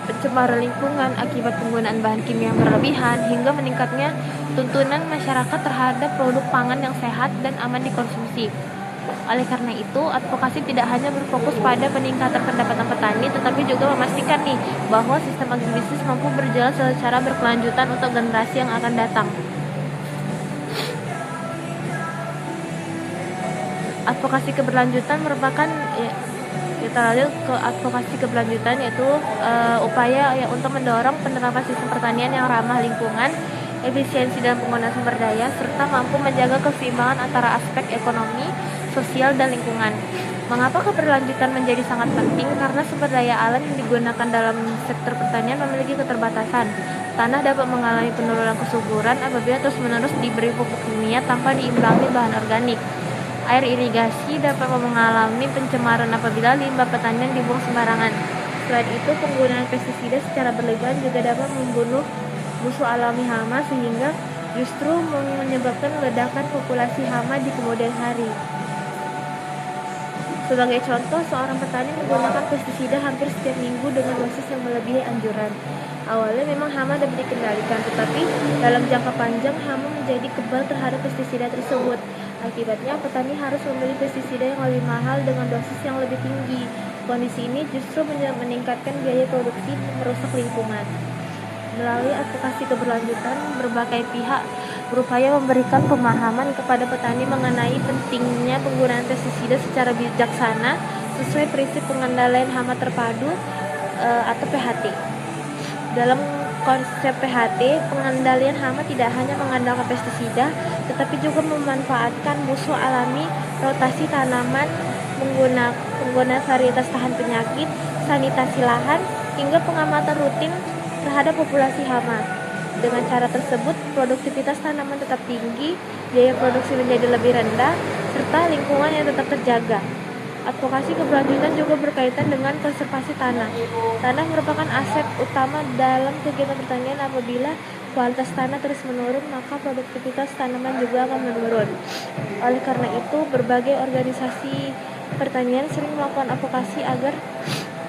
pencemaran lingkungan akibat penggunaan bahan kimia yang berlebihan, hingga meningkatnya tuntunan masyarakat terhadap produk pangan yang sehat dan aman dikonsumsi. Oleh karena itu, advokasi tidak hanya berfokus pada peningkatan pendapatan petani, tetapi juga memastikan nih bahwa sistem agribisnis mampu berjalan secara berkelanjutan untuk generasi yang akan datang. Advokasi keberlanjutan merupakan kita lanjut ke advokasi keberlanjutan, yaitu upaya untuk mendorong penerapan sistem pertanian yang ramah lingkungan, efisiensi dalam penggunaan sumber daya, serta mampu menjaga keseimbangan antara aspek ekonomi, sosial, dan lingkungan. Mengapa keberlanjutan menjadi sangat penting? Karena sumber daya alam yang digunakan dalam sektor pertanian memiliki keterbatasan. Tanah dapat mengalami penurunan kesuburan apabila terus-menerus diberi pupuk kimia tanpa diimbangi bahan organik. Air irigasi dapat mengalami pencemaran apabila limbah pertanian dibuang sembarangan. Selain itu, penggunaan pestisida secara berlebihan juga dapat membunuh musuh alami hama, sehingga justru menyebabkan ledakan populasi hama di kemudian hari. Sebagai contoh, seorang petani menggunakan pestisida hampir setiap minggu dengan dosis yang melebihi anjuran. Awalnya memang hama dapat dikendalikan, tetapi dalam jangka panjang hama menjadi kebal terhadap pestisida tersebut. Akibatnya, petani harus membeli pestisida yang lebih mahal dengan dosis yang lebih tinggi. Kondisi ini justru meningkatkan biaya produksi dan merusak lingkungan. Melalui advokasi keberlanjutan, berbagai pihak berupaya memberikan pemahaman kepada petani mengenai pentingnya penggunaan pestisida secara bijaksana sesuai prinsip pengendalian hama terpadu atau PHT. Dalam konsep PHT, pengendalian hama tidak hanya mengandalkan pestisida, tetapi juga memanfaatkan musuh alami, rotasi tanaman, penggunaan varietas tahan penyakit, sanitasi lahan, hingga pengamatan rutin terhadap populasi hama. Dengan cara tersebut, produktivitas tanaman tetap tinggi, biaya produksi menjadi lebih rendah, serta lingkungan yang tetap terjaga. Advokasi keberlanjutan juga berkaitan dengan konservasi tanah. Tanah merupakan aset utama dalam kegiatan pertanian. Apabila kualitas tanah terus menurun, maka produktivitas tanaman juga akan menurun. Oleh karena itu, berbagai organisasi pertanian sering melakukan advokasi agar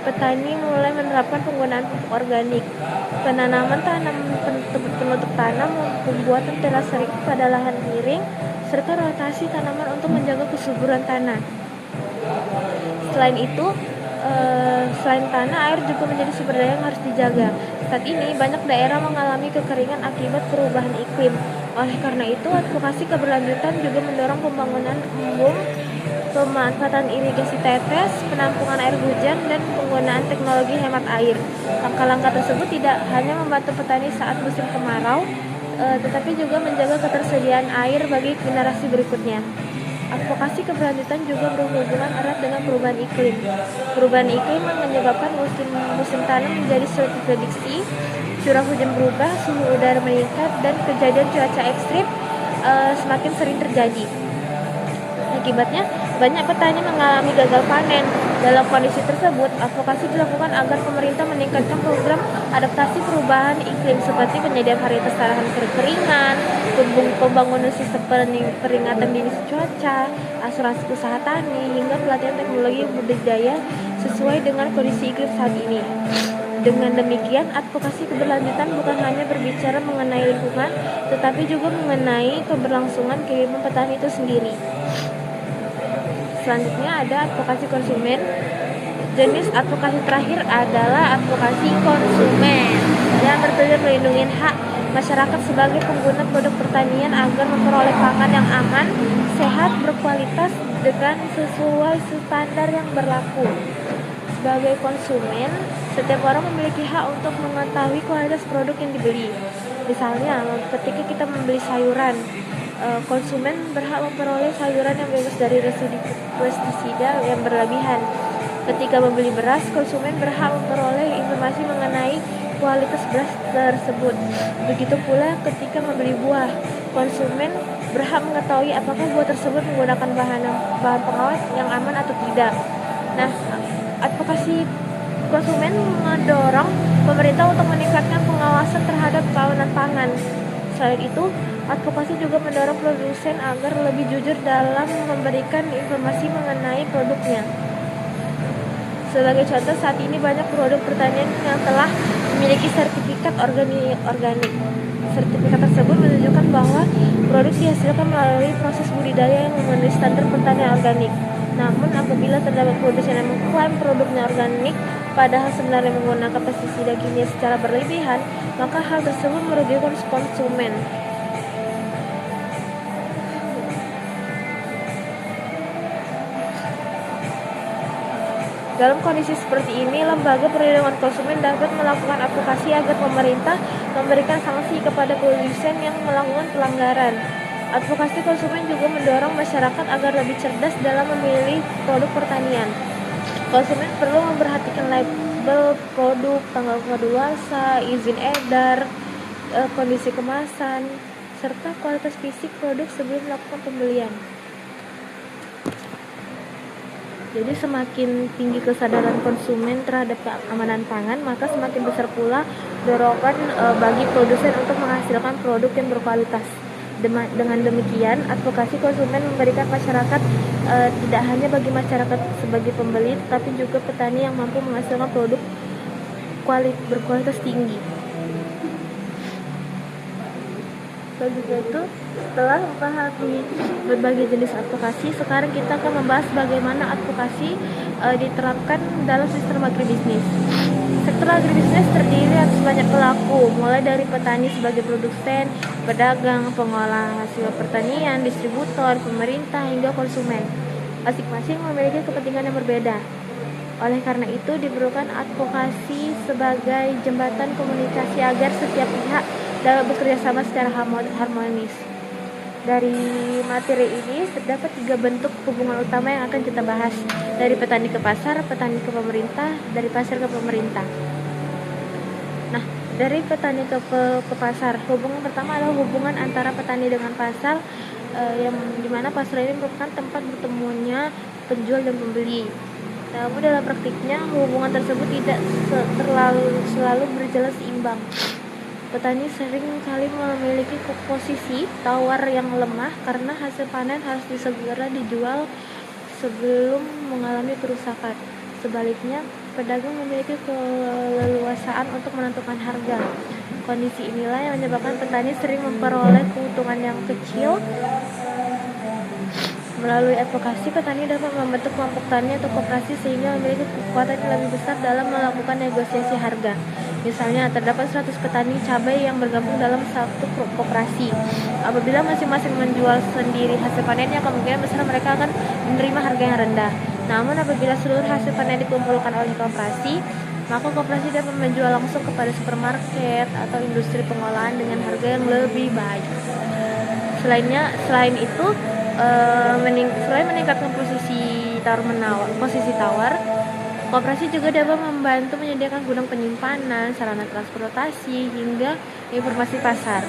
petani mulai menerapkan penggunaan pupuk organik, penanaman penutup tanam, pembuatan terasering pada lahan miring, serta rotasi tanaman untuk menjaga kesuburan tanah. Selain itu, selain tanah, air juga menjadi sumber daya yang harus dijaga. Saat ini, banyak daerah mengalami kekeringan akibat perubahan iklim. Oleh karena itu, advokasi keberlanjutan juga mendorong pembangunan embung, pemanfaatan irigasi tetes, penampungan air hujan, dan penggunaan teknologi hemat air. Langkah-langkah tersebut tidak hanya membantu petani saat musim kemarau, tetapi juga menjaga ketersediaan air bagi generasi berikutnya. Advokasi keberlanjutan juga berhubungan erat dengan perubahan iklim. Perubahan iklim menyebabkan musim tanam menjadi sulit diprediksi, curah hujan berubah, suhu udara meningkat, dan kejadian cuaca ekstrim semakin sering terjadi. Akibatnya, banyak petani mengalami gagal panen. Dalam kondisi tersebut, advokasi dilakukan agar pemerintah meningkatkan program adaptasi perubahan iklim seperti penyediaan varietas tanaman kekeringan, pembangunan sistem peringatan dini cuaca, asuransi usaha tani, hingga pelatihan teknologi budidaya sesuai dengan kondisi iklim saat ini. Dengan demikian, advokasi keberlanjutan bukan hanya berbicara mengenai lingkungan, tetapi juga mengenai keberlangsungan kehidupan petani itu sendiri. Selanjutnya ada advokasi konsumen. Jenis advokasi terakhir adalah advokasi konsumen yang bertujuan melindungi hak masyarakat sebagai pengguna produk pertanian agar memperoleh pangan yang aman, sehat, berkualitas dengan sesuai standar yang berlaku. Sebagai konsumen, setiap orang memiliki hak untuk mengetahui kualitas produk yang dibeli. Misalnya, ketika kita membeli sayuran, konsumen berhak memperoleh sayuran yang bebas dari residu pestisida yang berlebihan. Ketika membeli beras, konsumen berhak memperoleh informasi mengenai kualitas beras tersebut. Begitu pula ketika membeli buah, konsumen berhak mengetahui apakah buah tersebut menggunakan bahan pengawet yang aman atau tidak. Nah, advokasi konsumen mendorong pemerintah untuk meningkatkan pengawasan terhadap keamanan pangan. Selain itu, advokasi juga mendorong produsen agar lebih jujur dalam memberikan informasi mengenai produknya. Sebagai contoh, saat ini banyak produk pertanian yang telah memiliki sertifikat organik. Sertifikat tersebut menunjukkan bahwa produk dihasilkan melalui proses budidaya yang memenuhi standar pertanian organik. Namun, apabila terdapat produsen yang mengklaim produknya organik, padahal sebenarnya menggunakan pestisida kimia secara berlebihan, maka hal tersebut merugikan konsumen. Dalam kondisi seperti ini, lembaga perlindungan konsumen dapat melakukan advokasi agar pemerintah memberikan sanksi kepada produsen yang melakukan pelanggaran. Advokasi konsumen juga mendorong masyarakat agar lebih cerdas dalam memilih produk pertanian. Konsumen perlu memperhatikan label produk, tanggal kadaluarsa, izin edar, kondisi kemasan, serta kualitas fisik produk sebelum melakukan pembelian. Jadi semakin tinggi kesadaran konsumen terhadap keamanan pangan, maka semakin besar pula dorongan bagi produsen untuk menghasilkan produk yang berkualitas. Dengan demikian, advokasi konsumen memberikan masyarakat tidak hanya bagi masyarakat sebagai pembeli, tetapi juga petani yang mampu menghasilkan produk berkualitas tinggi. Selanjutnya itu, setelah memahami berbagai jenis advokasi, sekarang kita akan membahas bagaimana advokasi diterapkan dalam sistem agribisnis. Sektor agribisnis terdiri atas banyak pelaku, mulai dari petani sebagai produsen, pedagang, pengolah hasil pertanian, distributor, pemerintah, hingga konsumen. Masing-masing memiliki kepentingan yang berbeda. Oleh karena itu, diperlukan advokasi sebagai jembatan komunikasi agar setiap pihak dapat bekerja sama secara harmonis. Dari materi ini terdapat 3 bentuk hubungan utama yang akan kita bahas, dari petani ke pasar, petani ke pemerintah, dari pasar ke pemerintah. Nah, dari petani ke pasar, hubungan pertama adalah hubungan antara petani dengan pasar, yang dimana pasar ini merupakan tempat bertemunya penjual dan pembeli. Namun dalam praktiknya hubungan tersebut tidak selalu berjalan seimbang. Petani sering kali memiliki posisi tawar yang lemah karena hasil panen harus segera dijual sebelum mengalami kerusakan. Sebaliknya, pedagang memiliki keleluasaan untuk menentukan harga. Kondisi inilah yang menyebabkan petani sering memperoleh keuntungan yang kecil. Melalui advokasi, petani dapat membentuk kelompok tani atau koperasi sehingga memiliki kekuatan yang lebih besar dalam melakukan negosiasi harga. Misalnya, terdapat 100 petani cabai yang bergabung dalam satu koperasi. Apabila masing-masing menjual sendiri hasil panennya, kemungkinan besar mereka akan menerima harga yang rendah. Namun, apabila seluruh hasil panen dikumpulkan oleh koperasi, maka koperasi dapat menjual langsung kepada supermarket atau industri pengolahan dengan harga yang lebih baik. Selain itu, selain meningkatkan posisi tawar, koperasi juga dapat membantu menyediakan gudang penyimpanan, sarana transportasi, hingga informasi pasar.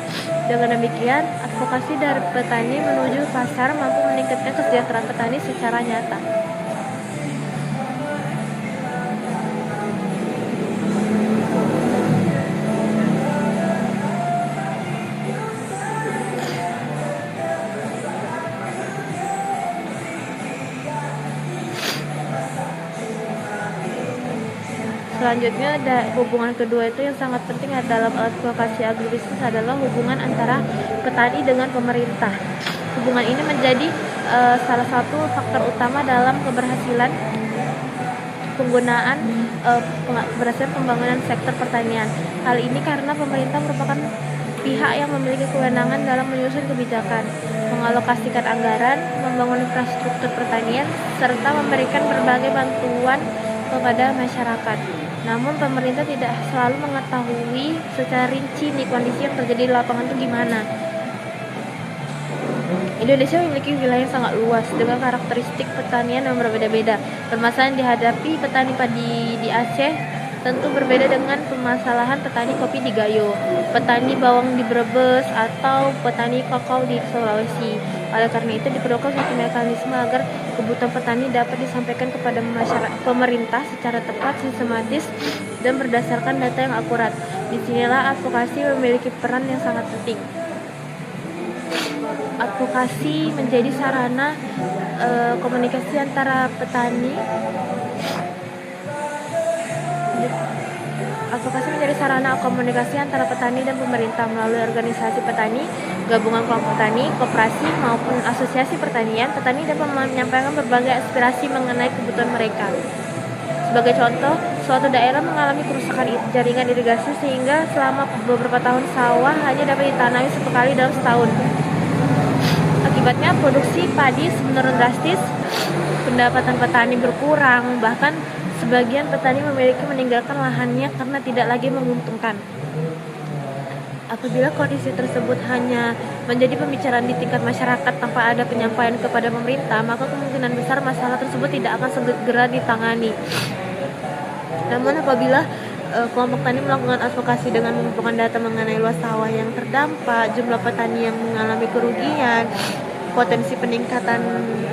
Dengan demikian, advokasi dari petani menuju pasar mampu meningkatkan kesejahteraan petani secara nyata. Selanjutnya, hubungan kedua itu yang sangat penting dalam advokasi agribisnis adalah hubungan antara petani dengan pemerintah. Hubungan ini menjadi salah satu faktor utama dalam keberhasilan pembangunan sektor pertanian. Hal ini karena pemerintah merupakan pihak yang memiliki kewenangan dalam menyusun kebijakan, mengalokasikan anggaran, membangun infrastruktur pertanian, serta memberikan berbagai bantuan kepada masyarakat. Namun pemerintah tidak selalu mengetahui secara rinci nih kondisi yang terjadi di lapangan itu gimana. Indonesia memiliki wilayah yang sangat luas dengan karakteristik pertanian yang berbeda-beda. Permasalahan yang dihadapi petani padi di Aceh tentu berbeda dengan permasalahan petani kopi di Gayo, petani bawang di Brebes, atau petani kakao di Sulawesi. Oleh karena itu diperlukan suatu mekanisme agar kebutuhan petani dapat disampaikan kepada pemerintah secara tepat, sistematis, dan berdasarkan data yang akurat. Disinilah advokasi memiliki peran yang sangat penting. Advokasi menjadi sarana komunikasi antara petani. Advokasi menjadi sarana komunikasi antara petani dan pemerintah melalui organisasi petani, gabungan kelompok tani, koperasi maupun asosiasi pertanian. Petani dapat menyampaikan berbagai aspirasi mengenai kebutuhan mereka. Sebagai contoh, suatu daerah mengalami kerusakan jaringan irigasi sehingga selama beberapa tahun sawah hanya dapat ditanami sekali dalam setahun. Akibatnya produksi padi menurun drastis, pendapatan petani berkurang, bahkan sebagian petani meninggalkan lahannya karena tidak lagi menguntungkan. Apabila kondisi tersebut hanya menjadi pembicaraan di tingkat masyarakat tanpa ada penyampaian kepada pemerintah, maka kemungkinan besar masalah tersebut tidak akan segera ditangani. Namun apabila kelompok tani melakukan advokasi dengan mengumpulkan data mengenai luas sawah yang terdampak, jumlah petani yang mengalami kerugian, potensi peningkatan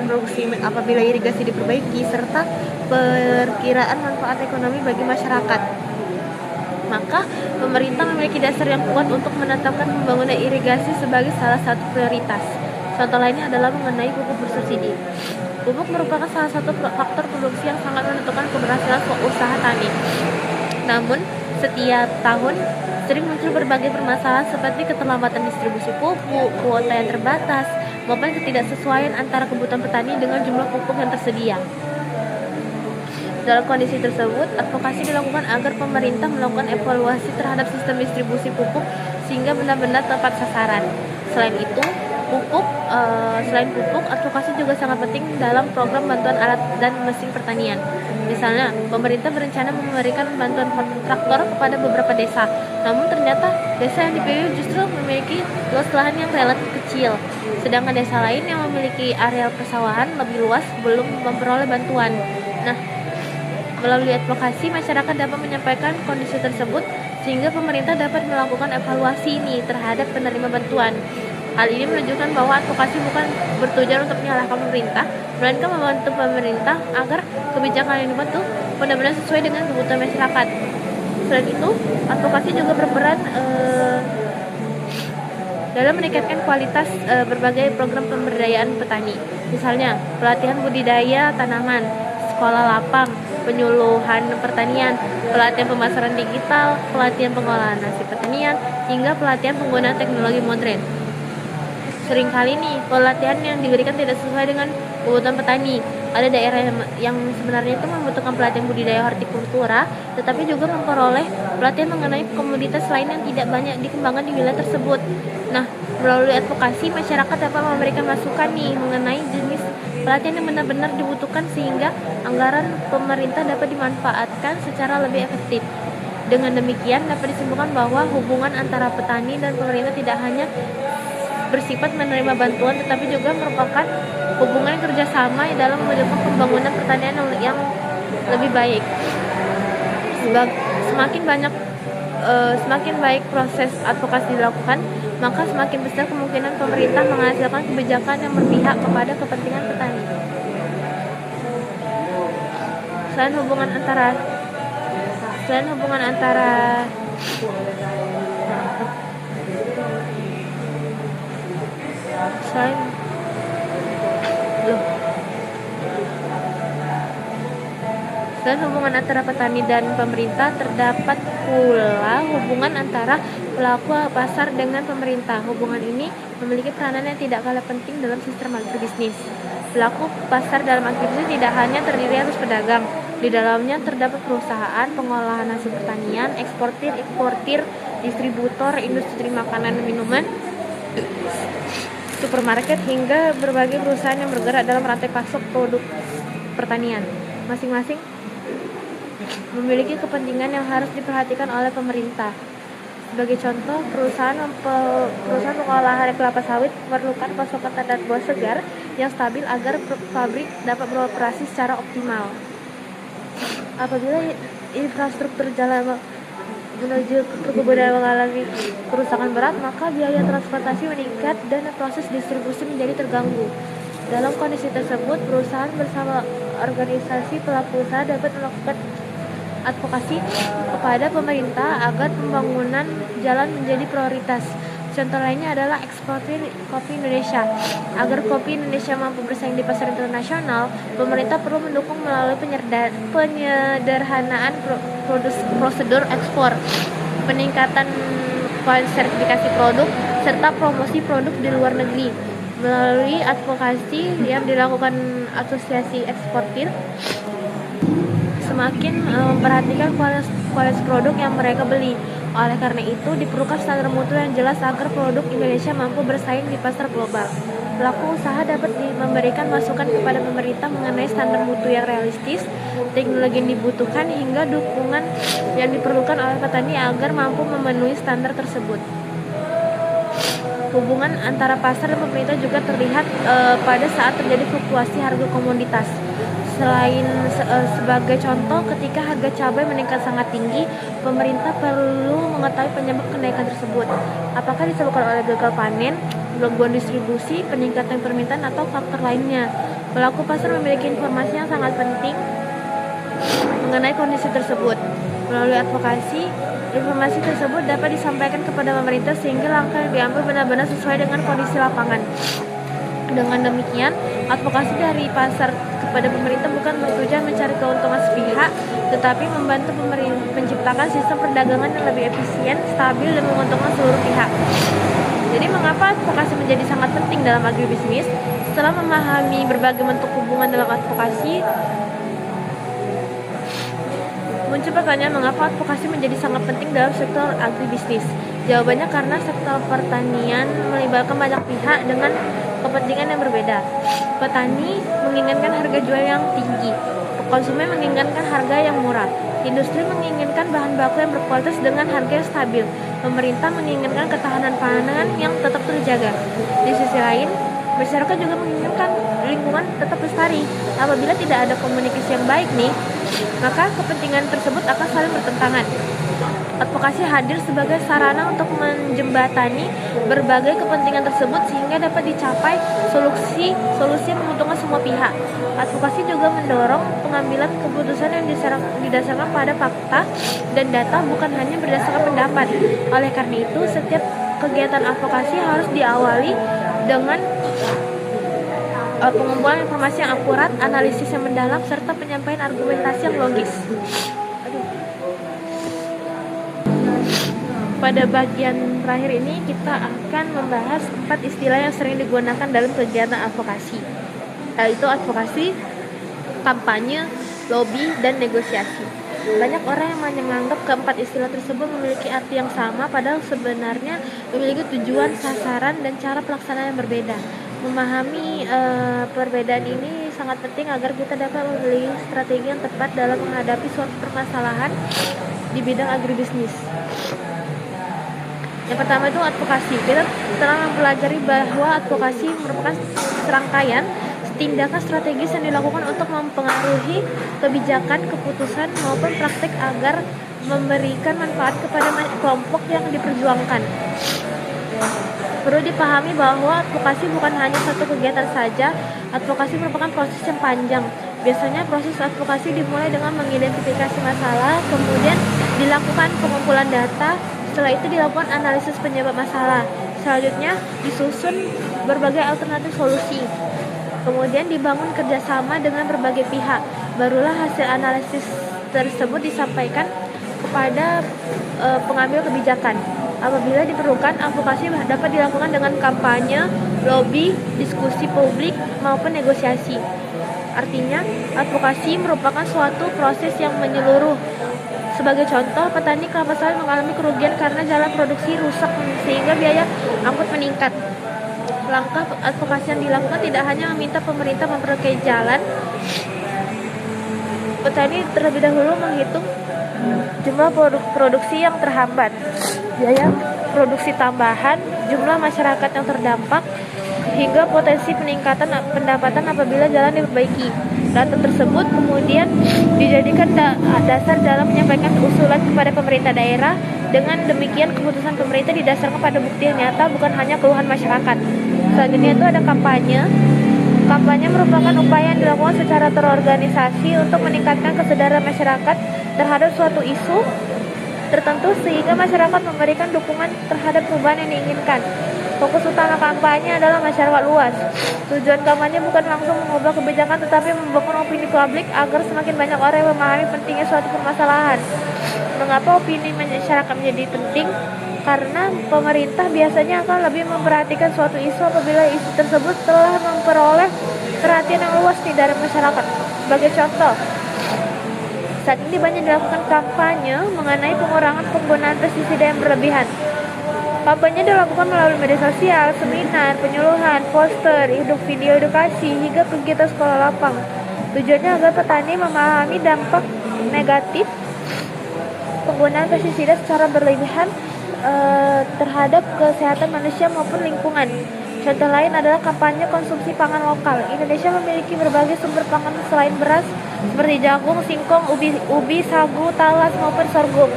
produksi apabila irigasi diperbaiki, serta perkiraan manfaat ekonomi bagi masyarakat, maka pemerintah memiliki dasar yang kuat untuk menetapkan pembangunan irigasi sebagai salah satu prioritas. Contoh lainnya adalah mengenai pupuk bersubsidi. Pupuk merupakan salah satu faktor produksi yang sangat menentukan keberhasilan usaha tani. Namun, setiap tahun sering muncul berbagai permasalahan seperti keterlambatan distribusi pupuk, kuota yang terbatas, maupun ketidaksesuaian antara kebutuhan petani dengan jumlah pupuk yang tersedia. Dalam kondisi tersebut, advokasi dilakukan agar pemerintah melakukan evaluasi terhadap sistem distribusi pupuk sehingga benar-benar tepat sasaran. Selain pupuk, advokasi juga sangat penting dalam program bantuan alat dan mesin pertanian. Misalnya, pemerintah berencana memberikan bantuan traktor kepada beberapa desa. Namun ternyata desa yang dipilih justru memiliki luas lahan yang relatif kecil, sedangkan desa lain yang memiliki areal persawahan lebih luas belum memperoleh bantuan. Nah, melalui advokasi, masyarakat dapat menyampaikan kondisi tersebut sehingga pemerintah dapat melakukan evaluasi ini terhadap penerima bantuan. Hal ini menunjukkan bahwa advokasi bukan bertujuan untuk menyalahkan pemerintah, melainkan membantu pemerintah agar kebijakan yang dibuat benar-benar sesuai dengan kebutuhan masyarakat. Selain itu, advokasi juga berperan dalam meningkatkan kualitas berbagai program pemberdayaan petani. Misalnya, pelatihan budidaya tanaman, sekolah lapang, penyuluhan pertanian, pelatihan pemasaran digital, pelatihan pengolahan hasil pertanian, hingga pelatihan penggunaan teknologi modern. Seringkali nih, pelatihan yang diberikan tidak sesuai dengan kebutuhan petani. Ada daerah yang sebenarnya itu membutuhkan pelatihan budidaya hortikultura, tetapi juga memperoleh pelatihan mengenai komoditas lain yang tidak banyak dikembangkan di wilayah tersebut. Nah, melalui advokasi, masyarakat dapat memberikan masukan nih mengenai jenis pelatihan yang benar-benar dibutuhkan sehingga anggaran pemerintah dapat dimanfaatkan secara lebih efektif. Dengan demikian, dapat disimpulkan bahwa hubungan antara petani dan pemerintah tidak hanya bersifat menerima bantuan, tetapi juga merupakan hubungan kerjasama dalam mewujudkan pembangunan pertanian yang lebih baik. Semakin baik proses advokasi dilakukan, maka semakin besar kemungkinan pemerintah menghasilkan kebijakan yang berpihak kepada kepentingan petani. Selain hubungan antara petani dan pemerintah, terdapat pula hubungan antara pelaku pasar dengan pemerintah. Hubungan ini memiliki peranan yang tidak kalah penting dalam sistem agribisnis. Pelaku pasar dalam agribisnis tidak hanya terdiri atas pedagang. Di dalamnya terdapat perusahaan pengolahan hasil pertanian, eksportir, distributor, industri makanan dan minuman, supermarket, hingga berbagai perusahaan yang bergerak dalam rantai pasok produk pertanian. Masing-masing memiliki kepentingan yang harus diperhatikan oleh pemerintah. Sebagai contoh, perusahaan pengolahan kelapa sawit memerlukan pasokan standar buah segar yang stabil agar pabrik dapat beroperasi secara optimal. Apabila infrastruktur jalan menuju ke perkebunan mengalami kerusakan berat, maka biaya transportasi meningkat dan proses distribusi menjadi terganggu. Dalam kondisi tersebut, perusahaan bersama organisasi pelaku usaha dapat melakukan advokasi kepada pemerintah agar pembangunan jalan menjadi prioritas. Contoh lainnya adalah ekspor kopi Indonesia. Agar kopi Indonesia mampu bersaing di pasar internasional, pemerintah perlu mendukung melalui penyederhanaan prosedur ekspor, peningkatan sertifikasi produk, serta promosi produk di luar negeri. Melalui advokasi yang dilakukan Asosiasi Eksportir, semakin memperhatikan kualitas produk yang mereka beli. Oleh karena itu, diperlukan standar mutu yang jelas agar produk Indonesia mampu bersaing di pasar global. Pelaku usaha dapat memberikan masukan kepada pemerintah mengenai standar mutu yang realistis, teknologi yang dibutuhkan, hingga dukungan yang diperlukan oleh petani agar mampu memenuhi standar tersebut. Hubungan antara pasar dan pemerintah juga terlihat pada saat terjadi fluktuasi harga komoditas. Sebagai contoh, ketika harga cabai meningkat sangat tinggi, pemerintah perlu mengetahui penyebab kenaikan tersebut. Apakah disebabkan oleh gagal panen, gangguan distribusi, peningkatan permintaan, atau faktor lainnya? Pelaku pasar memiliki informasi yang sangat penting mengenai kondisi tersebut. Melalui advokasi, informasi tersebut dapat disampaikan kepada pemerintah sehingga langkah yang diambil benar-benar sesuai dengan kondisi lapangan. Dengan demikian, advokasi dari pasar kepada pemerintah bukan bertujuan mencari keuntungan sepihak, tetapi membantu menciptakan sistem perdagangan yang lebih efisien, stabil, dan menguntungkan seluruh pihak. Jadi mengapa advokasi menjadi sangat penting dalam agribisnis? Setelah memahami berbagai bentuk hubungan dalam advokasi, muncul pertanyaan mengapa advokasi menjadi sangat penting dalam sektor agribisnis. Jawabannya karena sektor pertanian melibatkan banyak pihak dengan kepentingan yang berbeda. Petani menginginkan harga jual yang tinggi, konsumen menginginkan harga yang murah, industri menginginkan bahan baku yang berkualitas dengan harga yang stabil, pemerintah menginginkan ketahanan pangan yang tetap terjaga. Di sisi lain, masyarakat juga menginginkan lingkungan tetap lestari. Apabila tidak ada komunikasi yang baik nih, maka kepentingan tersebut akan saling bertentangan. Advokasi hadir sebagai sarana untuk menjembatani berbagai kepentingan tersebut sehingga dapat dicapai solusi yang menguntungkan semua pihak. Advokasi juga mendorong pengambilan keputusan yang didasarkan pada fakta dan data, bukan hanya berdasarkan pendapat. Oleh karena itu, setiap kegiatan advokasi harus diawali dengan pengumpulan informasi yang akurat, analisis yang mendalam, serta penyampaian argumentasi yang logis. Pada bagian terakhir ini kita akan membahas 4 istilah yang sering digunakan dalam kegiatan advokasi, yaitu advokasi, kampanye, lobby, dan negosiasi. Banyak orang yang menganggap keempat istilah tersebut memiliki arti yang sama, padahal sebenarnya memiliki tujuan, sasaran, dan cara pelaksanaan yang berbeda. Memahami perbedaan ini sangat penting agar kita dapat memilih strategi yang tepat dalam menghadapi suatu permasalahan di bidang agribisnis. Yang pertama itu advokasi. Kita telah mempelajari bahwa advokasi merupakan serangkaian tindakan strategis yang dilakukan untuk mempengaruhi kebijakan, keputusan, maupun praktik agar memberikan manfaat kepada kelompok yang diperjuangkan. Perlu dipahami bahwa advokasi bukan hanya satu kegiatan saja. Advokasi merupakan proses yang panjang. Biasanya proses advokasi dimulai dengan mengidentifikasi masalah, kemudian dilakukan pengumpulan data, setelah itu dilakukan analisis penyebab masalah. Selanjutnya disusun berbagai alternatif solusi. Kemudian dibangun kerjasama dengan berbagai pihak. Barulah hasil analisis tersebut disampaikan kepada pengambil kebijakan. Apabila diperlukan, advokasi dapat dilakukan dengan kampanye, lobby, diskusi publik, maupun negosiasi. Artinya, advokasi merupakan suatu proses yang menyeluruh. Sebagai contoh, petani kelapa sawit mengalami kerugian karena jalan produksi rusak sehingga biaya angkut meningkat. Langkah advokasi yang dilakukan tidak hanya meminta pemerintah memperbaiki jalan. Petani terlebih dahulu menghitung jumlah produksi yang terhambat, biaya produksi tambahan, jumlah masyarakat yang terdampak, hingga potensi peningkatan pendapatan apabila jalan diperbaiki. Data tersebut kemudian dijadikan dasar dalam menyampaikan usulan kepada pemerintah daerah. Dengan demikian keputusan pemerintah didasarkan pada bukti yang nyata, bukan hanya keluhan masyarakat. Selanjutnya itu ada kampanye. Kampanye merupakan upaya yang dilakukan secara terorganisasi untuk meningkatkan kesadaran masyarakat terhadap suatu isu tertentu sehingga masyarakat memberikan dukungan terhadap perubahan yang diinginkan. Fokus utama kampanye adalah masyarakat luas. Tujuan kampanye bukan langsung mengubah kebijakan tetapi membangun opini publik agar semakin banyak orang yang memahami pentingnya suatu permasalahan. Mengapa opini masyarakat menjadi penting? Karena pemerintah biasanya akan lebih memperhatikan suatu isu apabila isu tersebut telah memperoleh perhatian yang luas dari masyarakat. Sebagai contoh, saat ini banyak dilakukan kampanye mengenai pengurangan penggunaan pestisida yang berlebihan. Kampanye dilakukan melalui media sosial, seminar, penyuluhan, poster, video edukasi, hingga kegiatan sekolah lapang. Tujuannya agar petani memahami dampak negatif penggunaan pestisida secara berlebihan terhadap kesehatan manusia maupun lingkungan. Contoh lain adalah kampanye konsumsi pangan lokal. Indonesia memiliki berbagai sumber pangan selain beras seperti jagung, singkong, ubi, sagu, talas maupun sorghum.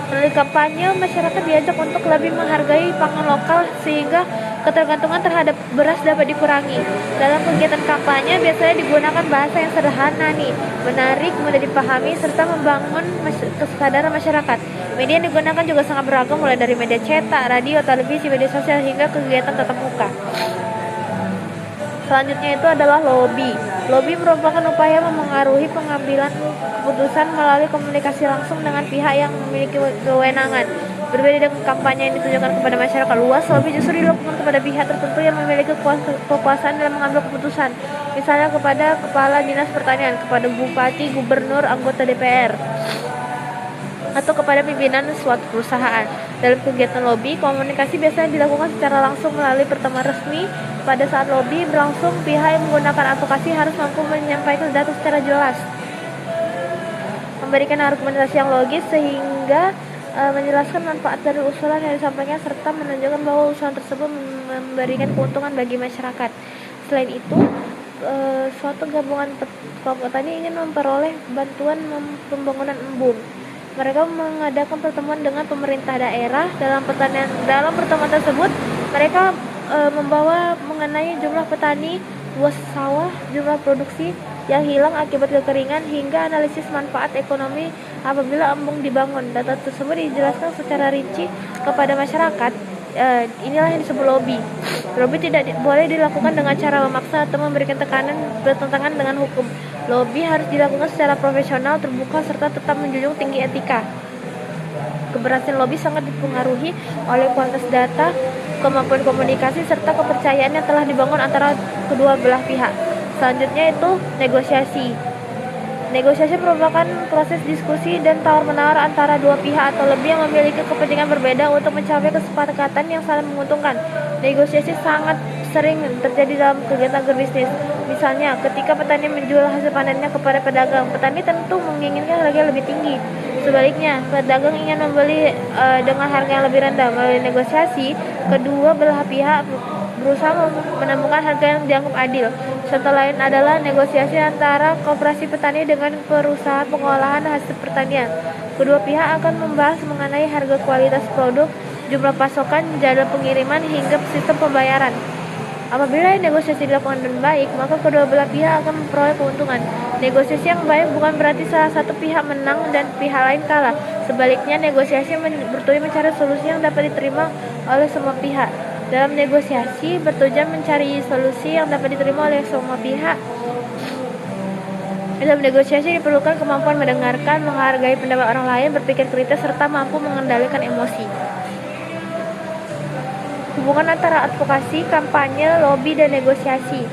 Melalui kampanye, masyarakat diajak untuk lebih menghargai pangan lokal sehingga ketergantungan terhadap beras dapat dikurangi. Dalam kegiatan kampanye biasanya digunakan bahasa yang sederhana menarik, mudah dipahami, serta membangun kesadaran masyarakat. Media yang digunakan juga sangat beragam, mulai dari media cetak, radio, televisi, media sosial, hingga kegiatan tatap muka. Selanjutnya itu adalah lobby. Lobby merupakan upaya memengaruhi pengambilan keputusan melalui komunikasi langsung dengan pihak yang memiliki kewenangan. Berbeda dengan kampanye yang ditujukan kepada masyarakat luas, lobby justru dilakukan kepada pihak tertentu yang memiliki kekuasaan dalam mengambil keputusan. Misalnya kepada kepala dinas pertanian, kepada bupati, gubernur, anggota DPR, atau kepada pimpinan suatu perusahaan. Dalam kegiatan lobby, komunikasi biasanya dilakukan secara langsung melalui pertemuan resmi. Pada saat lobby berlangsung, pihak yang menggunakan advokasi harus mampu menyampaikan data secara jelas, memberikan argumentasi yang logis sehingga menjelaskan manfaat dari usulan yang disampaikan serta menunjukkan bahwa usulan tersebut memberikan keuntungan bagi masyarakat. Selain itu, suatu gabungan kelompok tani ingin memperoleh bantuan pembangunan embung. Mereka mengadakan pertemuan dengan pemerintah daerah. Dalam pertemuan tersebut, mereka membawa mengenai jumlah petani, luas sawah, jumlah produksi yang hilang akibat kekeringan, hingga analisis manfaat ekonomi apabila embung dibangun. Data tersebut dijelaskan secara rinci kepada masyarakat. Inilah yang disebut lobby. Lobby tidak boleh dilakukan dengan cara memaksa atau memberikan tekanan bertentangan dengan hukum. Lobby harus dilakukan secara profesional, terbuka, serta tetap menjunjung tinggi etika. Keberhasilan lobby sangat dipengaruhi oleh kualitas data, kemampuan komunikasi, serta kepercayaan yang telah dibangun antara kedua belah pihak. Selanjutnya itu negosiasi. Negosiasi merupakan proses diskusi dan tawar-menawar antara dua pihak atau lebih yang memiliki kepentingan berbeda untuk mencapai kesepakatan yang saling menguntungkan. Negosiasi sangat sering terjadi dalam kegiatan berbisnis. Misalnya, ketika petani menjual hasil panennya kepada pedagang, petani tentu menginginkan harga yang lebih tinggi. Sebaliknya, pedagang ingin membeli dengan harga yang lebih rendah. Melalui negosiasi, kedua belah pihak berusaha menemukan harga yang dianggap adil. Contoh lain adalah negosiasi antara koperasi petani dengan perusahaan pengolahan hasil pertanian. Kedua pihak akan membahas mengenai harga, kualitas produk, jumlah pasokan, jadwal pengiriman, hingga sistem pembayaran. Apabila negosiasi dilakukan dengan baik, maka kedua belah pihak akan memperoleh keuntungan. Negosiasi yang baik bukan berarti salah satu pihak menang dan pihak lain kalah. Sebaliknya, negosiasi bertujuan mencari solusi yang dapat diterima oleh semua pihak. Dalam negosiasi bertujuan mencari solusi yang dapat diterima oleh semua pihak. Dalam negosiasi diperlukan kemampuan mendengarkan, menghargai pendapat orang lain, berpikir kritis, serta mampu mengendalikan emosi. Hubungan antara advokasi, kampanye, lobby, dan negosiasi.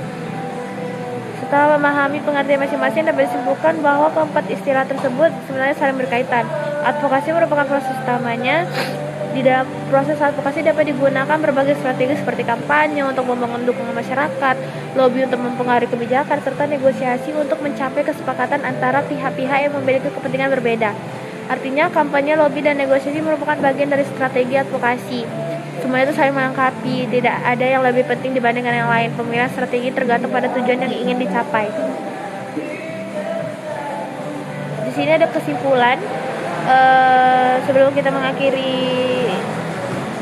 Setelah memahami pengertian masing-masing, dapat disimpulkan bahwa keempat istilah tersebut sebenarnya saling berkaitan. Advokasi merupakan proses utamanya. Di dalam proses advokasi dapat digunakan berbagai strategi seperti kampanye untuk membangun dukungan masyarakat, lobby untuk mempengaruhi kebijakan, serta negosiasi untuk mencapai kesepakatan antara pihak-pihak yang memiliki kepentingan berbeda. Artinya, kampanye, lobby, dan negosiasi merupakan bagian dari strategi advokasi. Semua itu saling melengkapi, tidak ada yang lebih penting dibandingkan yang lain. Pemilihan strategi tergantung pada tujuan yang ingin dicapai. Di sini ada kesimpulan. Sebelum kita mengakhiri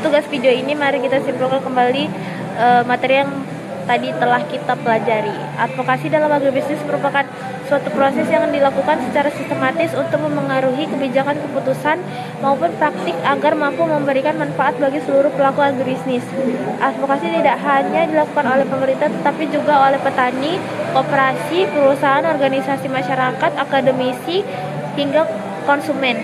tugas video ini, mari kita simpulkan kembali materi yang tadi telah kita pelajari. Advokasi dalam agribisnis merupakan suatu proses yang dilakukan secara sistematis untuk memengaruhi kebijakan, keputusan maupun praktik agar mampu memberikan manfaat bagi seluruh pelaku agribisnis. Advokasi tidak hanya dilakukan oleh pemerintah tetapi juga oleh petani, koperasi, perusahaan, organisasi masyarakat, akademisi, hingga konsumen.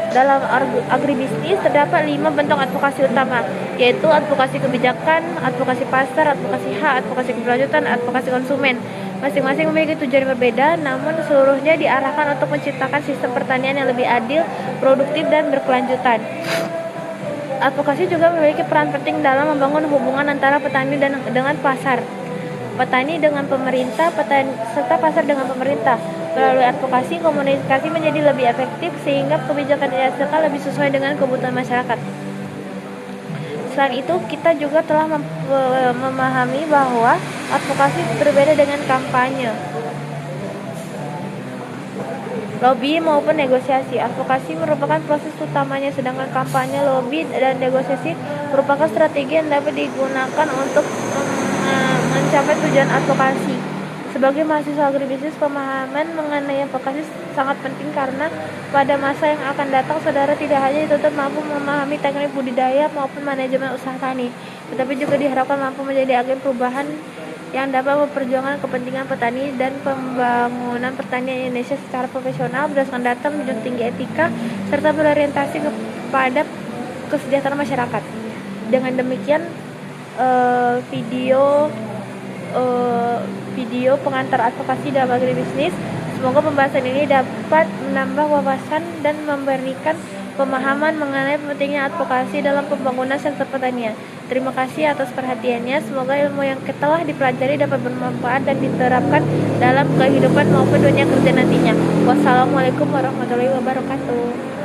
Dalam agribisnis terdapat 5 bentuk advokasi utama, yaitu advokasi kebijakan, advokasi pasar, advokasi hak, advokasi keberlanjutan, advokasi konsumen. Masing-masing memiliki tujuan yang berbeda, namun seluruhnya diarahkan untuk menciptakan sistem pertanian yang lebih adil, produktif, dan berkelanjutan. Advokasi juga memiliki peran penting dalam membangun hubungan antara petani dengan pasar, petani dengan pemerintah, serta pasar dengan pemerintah. Melalui advokasi, komunikasi menjadi lebih efektif sehingga kebijakan yang dihasilkan lebih sesuai dengan kebutuhan masyarakat. Selain itu, kita juga telah memahami bahwa advokasi berbeda dengan kampanye, lobby maupun negosiasi. Advokasi merupakan proses utamanya, sedangkan kampanye, lobby, dan negosiasi merupakan strategi yang dapat digunakan untuk mencapai tujuan advokasi. Sebagai mahasiswa agribisnis, pemahaman mengenai advokasi sangat penting karena pada masa yang akan datang, saudara tidak hanya dituntut mampu memahami teknik budidaya maupun manajemen usaha tani, tetapi juga diharapkan mampu menjadi agen perubahan yang dapat memperjuangkan kepentingan petani dan pembangunan pertanian Indonesia secara profesional berdasarkan data, menjunjung tinggi etika, serta berorientasi kepada kesejahteraan masyarakat. Dengan demikian, video pengantar advokasi dalam agribisnis. Semoga pembahasan ini dapat menambah wawasan dan memberikan pemahaman mengenai pentingnya advokasi dalam pembangunan sektor pertanian. Terima kasih atas perhatiannya. Semoga ilmu yang telah dipelajari dapat bermanfaat dan diterapkan dalam kehidupan maupun dunia kerja nantinya. Wassalamualaikum warahmatullahi wabarakatuh.